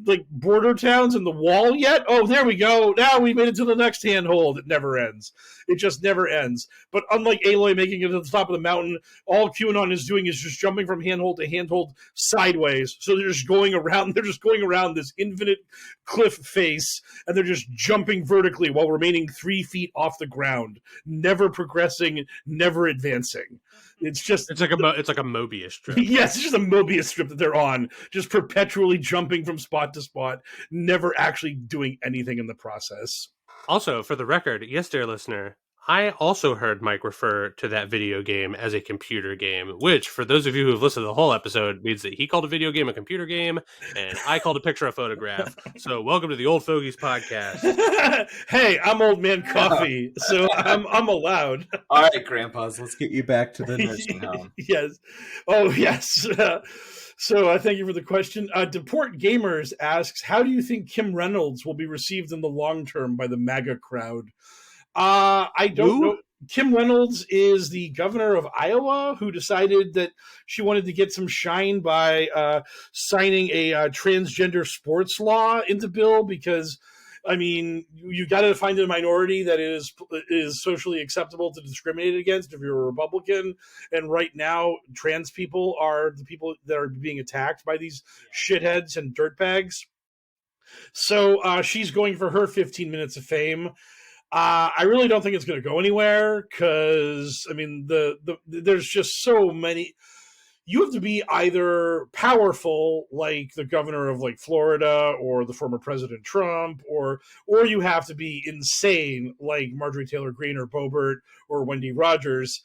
like border towns and the wall yet? Oh, there we go. Now we made it to the next handhold. It never ends. It just never ends. But unlike Aloy making it to the top of the mountain, all QAnon is doing is just jumping from handhold to handhold sideways. So they're just going around. They're just going around this infinite cliff face, and they're just jumping vertically while remaining 3 feet off the ground, never progressing, never advancing. It's like a Mobius strip. Yes, it's just a Mobius strip that they're on, just perpetually jumping from spot to spot, never actually doing anything in the process. Also, for the record, yes, dear listener, I also heard Mike refer to that video game as a computer game, which, for those of you who've listened to the whole episode, means that he called a video game a computer game, and I called a picture a photograph. So, welcome to the Old Fogies podcast. Hey, I'm Old Man Coffee, so I'm allowed. All right, grandpas, let's get you back to the nursing home. Yes. Oh, yes. So thank you for the question. Deport Gamers asks, how do you think Kim Reynolds will be received in the long term by the MAGA crowd? I don't know. Kim Reynolds is the governor of Iowa who decided that she wanted to get some shine by signing a transgender sports law into bill because, I mean, you got to find a minority that is socially acceptable to discriminate against if you're a Republican. And right now, trans people are the people that are being attacked by these shitheads and dirtbags. So she's going for her 15 minutes of fame. I really don't think it's going to go anywhere because, I mean, there's just so many. You have to be either powerful, like the governor of like Florida or the former President Trump, or you have to be insane, like Marjorie Taylor Greene or Boebert or Wendy Rogers.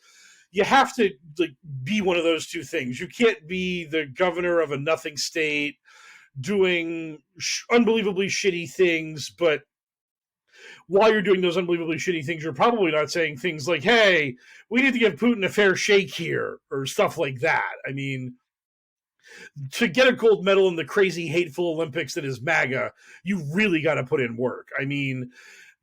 You have to like be one of those two things. You can't be the governor of a nothing state doing unbelievably shitty things, but while you're doing those unbelievably shitty things, you're probably not saying things like, hey, we need to give Putin a fair shake here, or stuff like that. I mean, to get a gold medal in the crazy, hateful Olympics that is MAGA, you really got to put in work. I mean,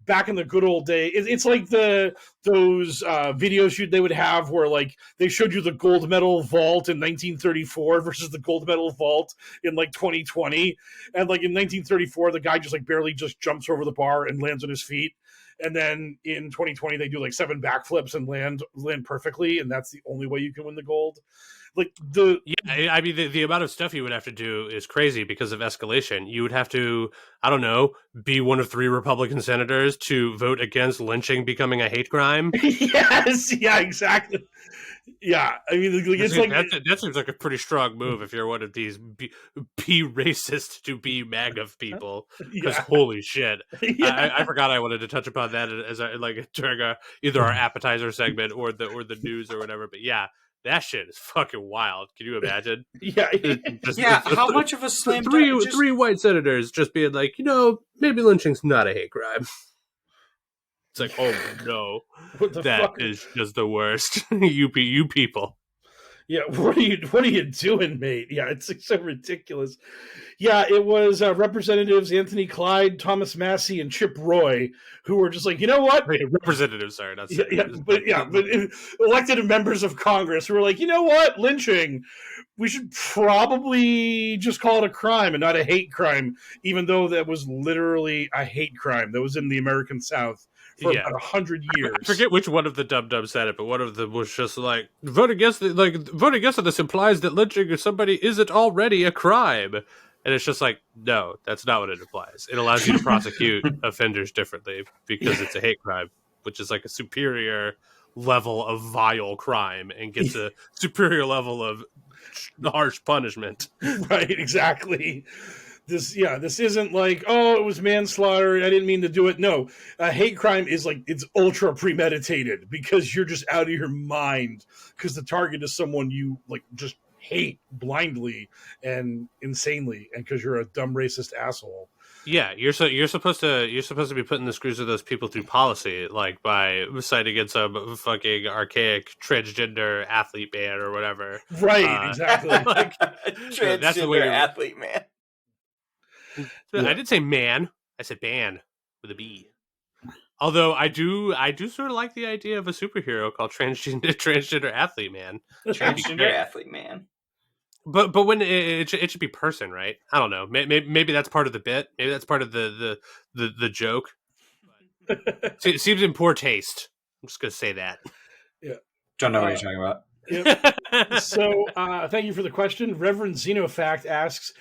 back in the good old day, it's like those videos they would have where like they showed you the gold medal vault in 1934 versus the gold medal vault in like 2020, and like in 1934 the guy just like barely just jumps over the bar and lands on his feet, and then in 2020 they do like 7 backflips and land perfectly, and that's the only way you can win the gold. Like I mean, the amount of stuff you would have to do is crazy because of escalation. You would have to, I don't know, be one of 3 Republican senators to vote against lynching becoming a hate crime. Yes, yeah, exactly. Yeah, I mean, it's like that seems like a pretty strong move if you're one of these be racist to be MAGA people. Because holy shit, yeah. I forgot I wanted to touch upon that as during either our appetizer segment or the news or whatever. But yeah. That shit is fucking wild. Can you imagine? Yeah. How much of a slam three white senators just being like, maybe lynching's not a hate crime. It's like, oh no, that is just the worst. you people. Yeah, what are you doing, mate? Yeah, it's so ridiculous. Yeah, it was Representatives Anthony Clyde, Thomas Massey, and Chip Roy who were just like, you know what? Representatives, sorry, not senators. But elected members of Congress who were like, you know what? Lynching, we should probably just call it a crime and not a hate crime, even though that was literally a hate crime that was in the American South for about 100 years. I forget which one of the dum-dums said it, but one of them was just like, voting against this implies that lynching of somebody isn't already a crime. And it's just like, no, that's not what it implies. It allows you to prosecute offenders differently because it's a hate crime, which is like a superior level of vile crime and gets a superior level of harsh punishment. Right, exactly. This isn't like, oh, it was manslaughter, I didn't mean to do it. No, a hate crime is like, it's ultra premeditated because you're just out of your mind because the target is someone you like just hate blindly and insanely, and because you're a dumb racist asshole. Yeah, you're supposed to be putting the screws of those people through policy, like by citing in some fucking archaic transgender athlete ban or whatever. Right, exactly. Transgender that's the way athlete man. I didn't say man. I said ban with a B. Although I do sort of like the idea of a superhero called transgender athlete man. Transgender athlete man. But when it should be person, right? I don't know. Maybe that's part of the bit. Maybe that's part of the joke. It seems in poor taste. I'm just gonna say that. Yeah. Don't know what you're talking about. Yep. So thank you for the question. Reverend Xenofact asks,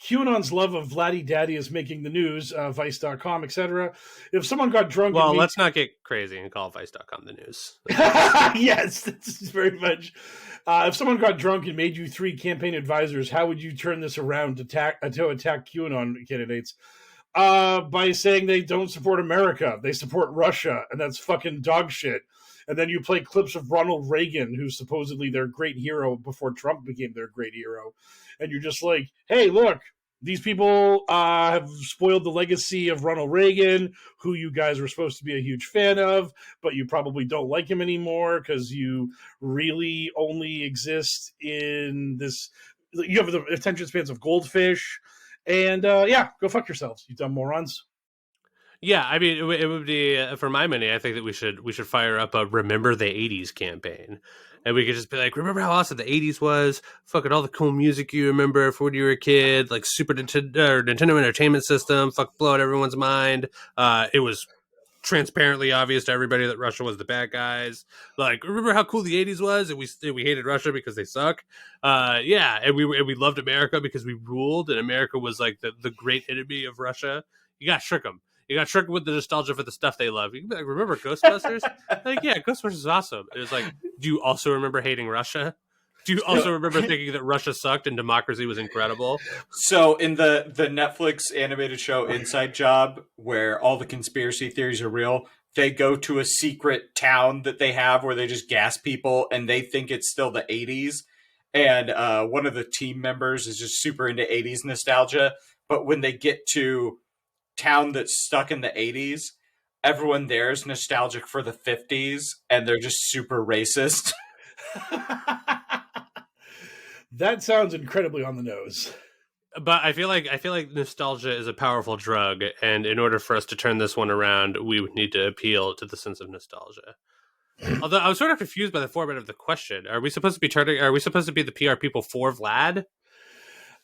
QAnon's love of Vladdy Daddy is making the news, Vice.com, etc. If someone got drunk... Well, let's not get crazy and call Vice.com the news. Yes, that's very much. If someone got drunk and made you 3 campaign advisors, how would you turn this around to attack QAnon candidates? by saying they don't support America. They support Russia, and that's fucking dog shit. And then you play clips of Ronald Reagan, who's supposedly their great hero before Trump became their great hero. And you're just like, hey, look, these people have spoiled the legacy of Ronald Reagan, who you guys were supposed to be a huge fan of, but you probably don't like him anymore because you really only exist in this. You have the attention spans of goldfish. And yeah, go fuck yourselves, you dumb morons. Yeah, I mean, it would be for my money. I think that we should fire up a "Remember the '80s" campaign, and we could just be like, "Remember how awesome the '80s was? Fucking all the cool music you remember from when you were a kid, like Super Nintendo Entertainment System. Fuck, blow out everyone's mind. It was transparently obvious to everybody that Russia was the bad guys. Like, remember how cool the '80s was, and we hated Russia because they suck. Yeah, and we loved America because we ruled, and America was like the great enemy of Russia. You got shook them. You got shook with the nostalgia for the stuff they love. You can be like, remember Ghostbusters? Like, yeah, Ghostbusters is awesome. It was like, do you also remember hating Russia? Do you also remember thinking that Russia sucked and democracy was incredible? So in the Netflix animated show Inside Job, where all the conspiracy theories are real, they go to a secret town that they have where they just gas people and they think it's still the 80s. And one of the team members is just super into 80s nostalgia. But when they get to town that's stuck in the 80s, everyone there is nostalgic for the 50s and they're just super racist. That sounds incredibly on the nose. But I feel like nostalgia is a powerful drug, and in order for us to turn this one around, we would need to appeal to the sense of nostalgia. Although I was sort of confused by the format of the question. Are we supposed to be the PR people for Vlad?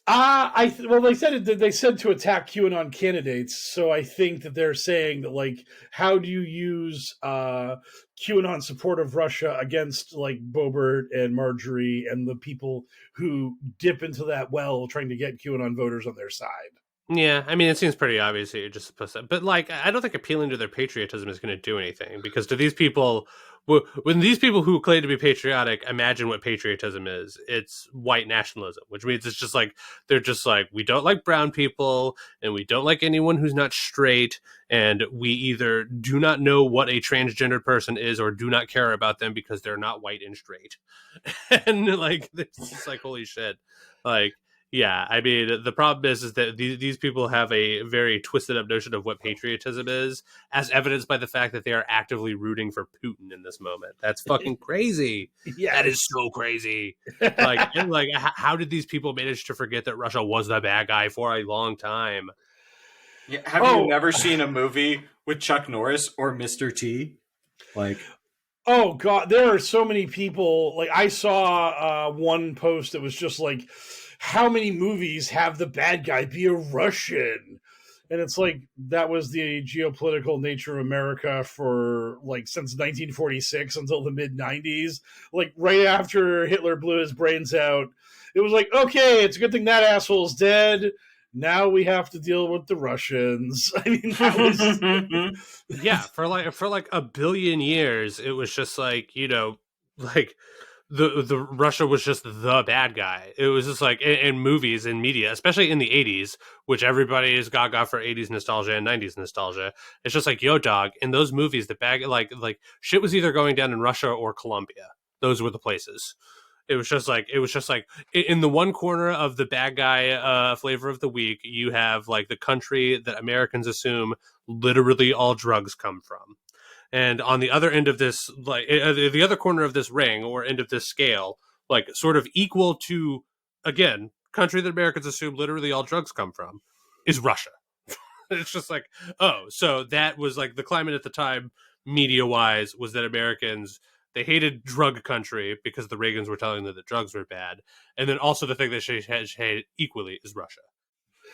They said to attack QAnon candidates, so I think that they're saying that, like, how do you use QAnon support of Russia against like Boebert and Marjorie and the people who dip into that well trying to get QAnon voters on their side? Yeah, I mean, it seems pretty obvious that you're just supposed to, but like, I don't think appealing to their patriotism is going to do anything, because to these people, when these people who claim to be patriotic imagine what patriotism is, it's white nationalism, which means it's just like, they're just like, we don't like brown people, and we don't like anyone who's not straight, and we either do not know what a transgendered person is or do not care about them because they're not white and straight. And like, it's just like, holy shit. Like, yeah, I mean, the problem is that these people have a very twisted up notion of what patriotism is, as evidenced by the fact that they are actively rooting for Putin in this moment. That's fucking crazy. Yeah, that is so crazy. Like, how did these people manage to forget that Russia was the bad guy for a long time? Yeah, have you never seen a movie with Chuck Norris or Mr. T? Like, oh god, there are so many people. Like, I saw one post that was just like, how many movies have the bad guy be a Russian? And it's like, that was the geopolitical nature of America for like since 1946 until the mid 90s. Like, right after Hitler blew his brains out, it was like, okay, it's a good thing that asshole's dead. Now we have to deal with the Russians. I mean, that was... yeah, for like a billion years, it was just like, you know, like, the Russia was just the bad guy. It was just like in movies and media, especially in the 80s, which everybody is gaga for 80s nostalgia and 90s nostalgia. It's just like, yo, dog, in those movies, the bad, like shit was either going down in Russia or Colombia. Those were the places. It was just like in the one corner of the bad guy flavor of the week, you have like the country that Americans assume literally all drugs come from. And on the other end of this, like the other corner of this ring or end of this scale, like sort of equal to, again, country that Americans assume literally all drugs come from, is Russia. It's just like, oh, so that was like the climate at the time, media wise, was that Americans, they hated drug country because the Reagans were telling them that drugs were bad. And then also the thing that they hated equally is Russia.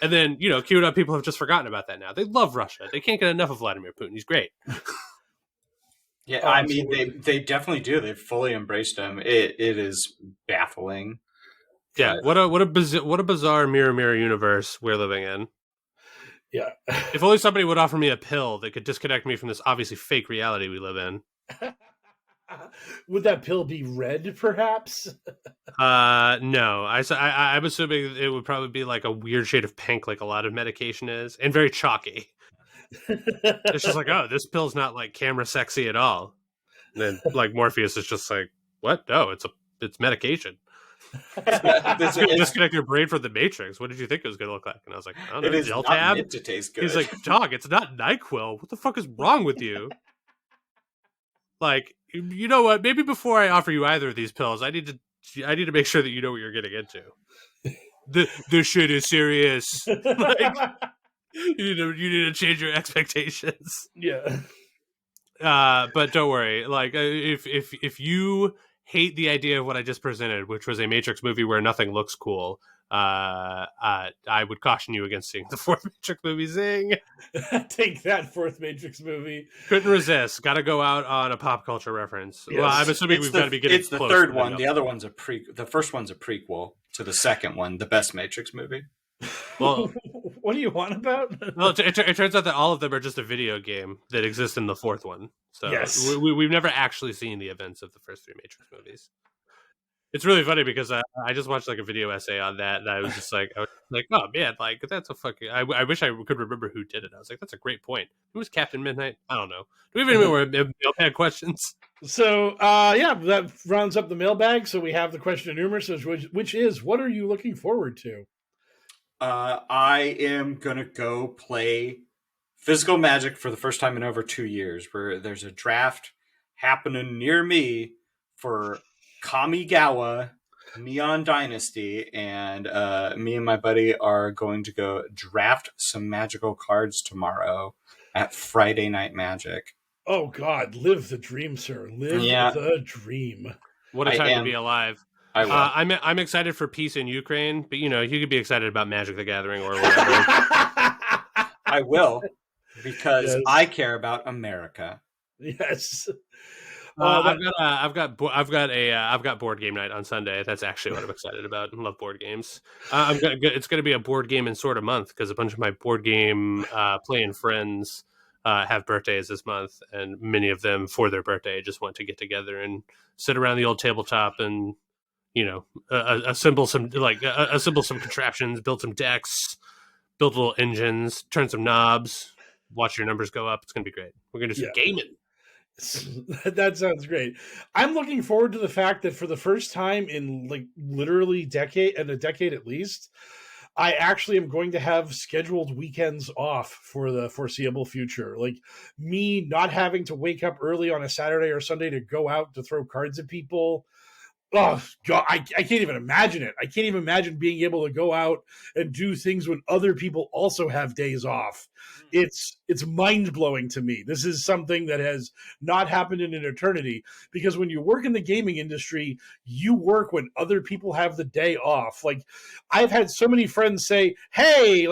And then, you know, QAnon people have just forgotten about that now. They love Russia. They can't get enough of Vladimir Putin. He's great. Yeah, I mean, they definitely do. They've fully embraced him. It is baffling. Yeah, what a bizarre mirror universe we're living in. Yeah. If only somebody would offer me a pill that could disconnect me from this obviously fake reality we live in. Would that pill be red, perhaps? No. I'm assuming it would probably be like a weird shade of pink, like a lot of medication is, and very chalky. It's just like, oh, this pill's not like camera sexy at all. And then like Morpheus is just like, what? No, it's medication. It's going to disconnect your brain from the Matrix. What did you think it was going to look like? And I was like, I don't know, It is gel not tab. meant to taste good. He's like, dog, it's not NyQuil. What the fuck is wrong with you? Like, you know what? Maybe before I offer you either of these pills, I need to make sure that you know what you're getting into. This shit is serious. Like, you need to change your expectations. Yeah. But don't worry. Like, if you hate the idea of what I just presented, which was a Matrix movie where nothing looks cool, I would caution you against seeing the fourth Matrix movie. Zing! Take that, fourth Matrix movie. Couldn't resist. Got to go out on a pop culture reference. Yes. Well, I'm assuming we've got to be getting. It's the third one. The other one's the first one's a prequel to the second one, the best Matrix movie. Well, what do you want about? Well, it turns out that all of them are just a video game that exists in the fourth one. So yes. we've never actually seen the events of the first three Matrix movies. It's really funny because I just watched like a video essay on that, and I was like, oh man, like that's a fucking. I wish I could remember who did it. I was like, that's a great point. Who was Captain Midnight? I don't know. Do we have any more mailbag questions? So yeah, that rounds up the mailbag. So we have the question enumerators, which is, what are you looking forward to? I am gonna go play Physical Magic for the first time in over 2 years. Where there's a draft happening near me for Kamigawa Neon Dynasty, and me and my buddy are going to go draft some magical cards tomorrow at Friday Night Magic. Oh God, live the dream, sir. Live the dream. What a time to be alive. I will. I'm excited for peace in Ukraine, but you could be excited about Magic the Gathering or whatever. I will, because yes. I care about America. Yes. I've got board game night on Sunday. That's actually what I'm excited about. I love board games. It's going to be a board game and sort of month because a bunch of my board game playing friends have birthdays this month, and many of them for their birthday just want to get together and sit around the old tabletop and assemble some contraptions, build some decks, build little engines, turn some knobs, watch your numbers go up. It's going to be great. We're going to do some gaming. That sounds great. I'm looking forward to the fact that for the first time in like literally a decade at least, I actually am going to have scheduled weekends off for the foreseeable future. Like me not having to wake up early on a Saturday or Sunday to go out to throw cards at people. Oh God, I can't even imagine it. I can't even imagine being able to go out and do things when other people also have days off. It's mind-blowing to me. This is something that has not happened in an eternity, because when you work in the gaming industry, you work when other people have the day off. Like I've had so many friends say, "Hey,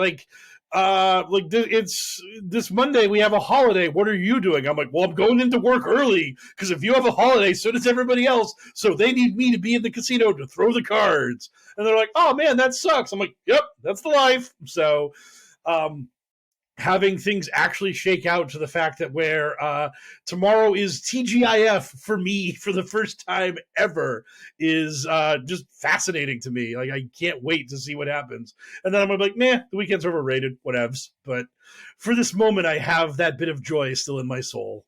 it's this Monday, we have a holiday. What are you doing?" I'm like, well, I'm going into work early because if you have a holiday, so does everybody else. So they need me to be in the casino to throw the cards. And they're like, oh man, that sucks. I'm like, yep, that's the life. So, having things actually shake out to the fact that where tomorrow is TGIF for me for the first time ever is just fascinating to me. Like, I can't wait to see what happens. And then I'm gonna be like, nah, the weekend's overrated, whatevs. But for this moment, I have that bit of joy still in my soul.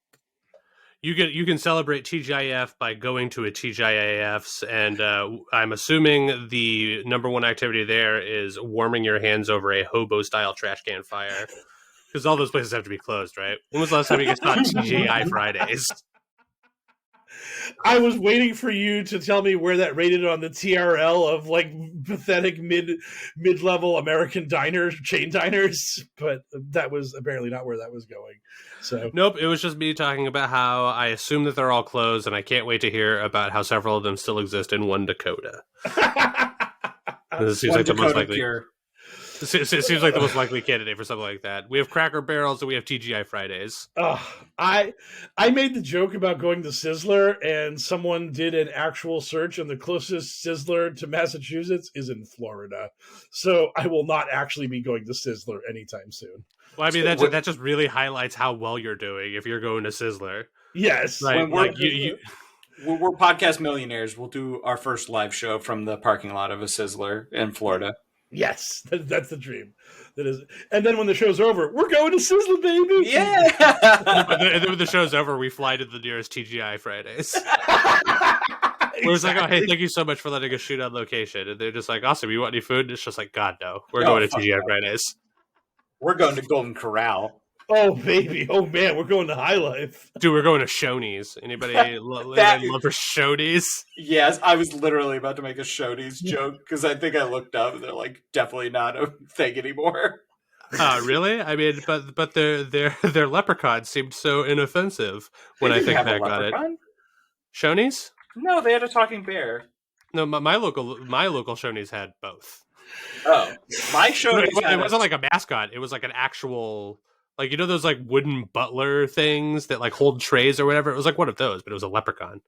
You can celebrate TGIF by going to a TGIFs, and I'm assuming the number one activity there is warming your hands over a hobo-style trash can fire. Because all those places have to be closed, right? When was the last time you guys saw TGI Fridays? I was waiting for you to tell me where that rated on the TRL of like pathetic mid-level American chain diners, but that was apparently not where that was going. So nope, it was just me talking about how I assume that they're all closed, and I can't wait to hear about how several of them still exist in one Dakota. This seems like the most likely. It seems like the most likely candidate for something like that. We have Cracker Barrels and we have TGI Fridays. I made the joke about going to Sizzler, and someone did an actual search, and the closest Sizzler to Massachusetts is in Florida. So I will not actually be going to Sizzler anytime soon. Well, I mean, that just really highlights how well you're doing if you're going to Sizzler. Yes. We're podcast millionaires. We'll do our first live show from the parking lot of a Sizzler in Florida. Yes, that's the dream. That is, and then when the show's over, we're going to Sizzler, baby. Yeah. And then when the show's over, we fly to the nearest TGI Fridays. Where it's like, oh, hey, thank you so much for letting us shoot on location. And they're just like, awesome, you want any food? And it's just like, God, no. We're going to TGI Fridays. We're going to Golden Corral. Oh, baby. Oh, man. We're going to High Life. Dude, we're going to Shoney's. Anybody love for Shoney's? Yes, I was literally about to make a Shoney's joke because I think I looked up and they're like definitely not a thing anymore. Really? I mean, but their leprechaun seemed so inoffensive when I think back on it. Shoney's? No, they had a talking bear. No, my local Shoney's had both. Oh, my Shoney's it wasn't like a mascot. It was like an actual, like, you know those like wooden butler things that like hold trays or whatever. It was like one of those, but it was a leprechaun.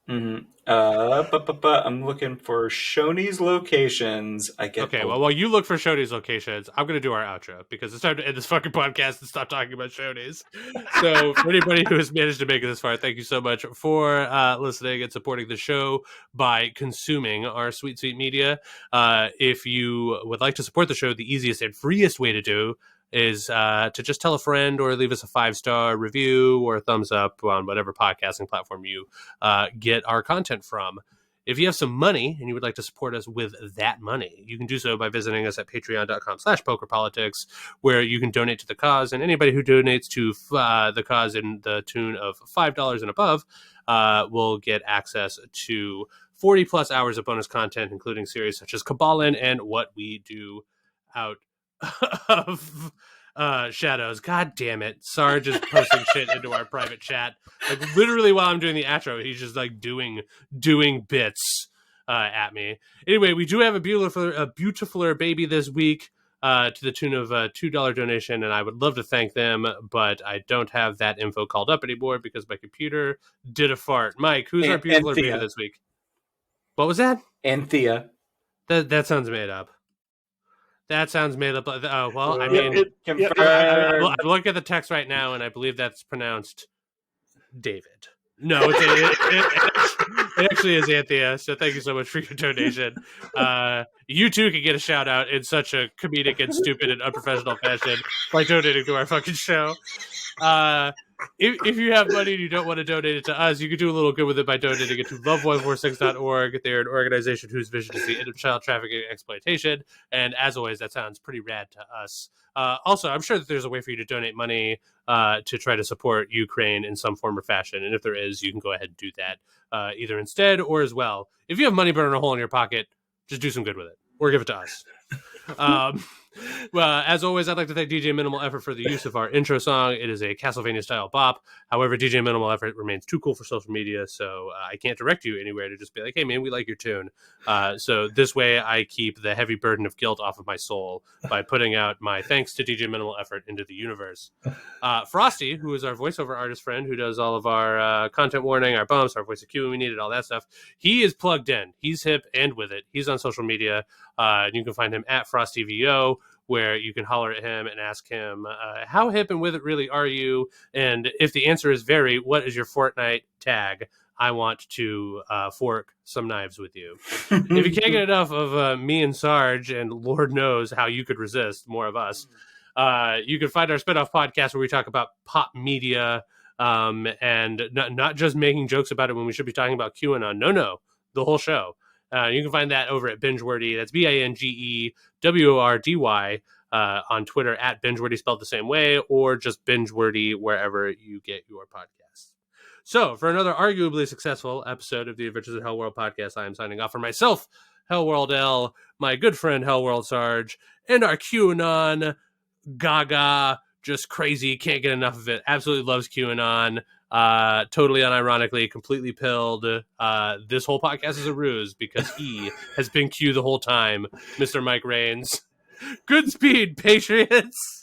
Mm-hmm. I'm looking for Shoney's locations. Okay, well, while you look for Shoney's locations, I'm going to do our outro because it's time to end this fucking podcast and stop talking about Shoney's. So, for anybody who has managed to make it this far, thank you so much for listening and supporting the show by consuming our sweet, sweet media. If you would like to support the show, the easiest and freest way to do is to just tell a friend or leave us a 5-star review or a thumbs up on whatever podcasting platform you get our content from. If you have some money and you would like to support us with that money, you can do so by visiting us at patreon.com/pokerpolitics, where you can donate to the cause. And anybody who donates to the cause in the tune of $5 and above will get access to 40 plus hours of bonus content, including series such as Kabbalin and What We Do Out of Shadows. God damn it. Sarge is posting shit into our private chat. Like literally while I'm doing the outro, he's just like doing bits at me. Anyway, we do have a beautifuler baby this week to the tune of a $2 donation, and I would love to thank them, but I don't have that info called up anymore because my computer did a fart. Mike, who's our beautifuler baby this week? What was that? Anthea. That sounds made up. That sounds made up. Oh, well, I mean, I'm looking at the text right now, and I believe that's pronounced David. No, it actually is Anthea, so thank you so much for your donation. You too can get a shout out in such a comedic and stupid and unprofessional fashion by donating to our fucking show. If you have money and you don't want to donate it to us, you can do a little good with it by donating it to love146.org. They're an organization whose vision is the end of child trafficking and exploitation. And as always, that sounds pretty rad to us. Also, I'm sure that there's a way for you to donate money to try to support Ukraine in some form or fashion. And if there is, you can go ahead and do that either instead or as well. If you have money burning a hole in your pocket, just do some good with it or give it to us. Well, as always, I'd like to thank DJ Minimal Effort for the use of our intro song. It is a Castlevania-style bop. However, DJ Minimal Effort remains too cool for social media, so I can't direct you anywhere to just be like, hey, man, we like your tune. So this way, I keep the heavy burden of guilt off of my soul by putting out my thanks to DJ Minimal Effort into the universe. Frosty, who is our voiceover artist friend who does all of our content warning, our bumps, our voice of Q when we needed, all that stuff, he is plugged in. He's hip and with it. He's on social media. And you can find him at FrostyVO, where you can holler at him and ask him, how hip and with it really are you? And if the answer is very, what is your Fortnite tag? I want to fork some knives with you. If you can't get enough of me and Sarge, and Lord knows how you could resist more of us, you can find our spinoff podcast where we talk about pop media and not just making jokes about it when we should be talking about QAnon. No, the whole show. You can find that over at Bingewordy. That's BINGEWORDY on Twitter at Bingewordy, spelled the same way, or just Bingewordy wherever you get your podcasts. So, for another arguably successful episode of the Adventures in HellwQrld podcast, I am signing off for myself, HellwQrld, my good friend HellwQrld Sarge, and our QAnon gaga, just crazy, can't get enough of it, absolutely loves QAnon. Totally unironically, completely pilled. This whole podcast is a ruse because he has been Q the whole time, Mr. Mike Rains. Good speed, Patriots!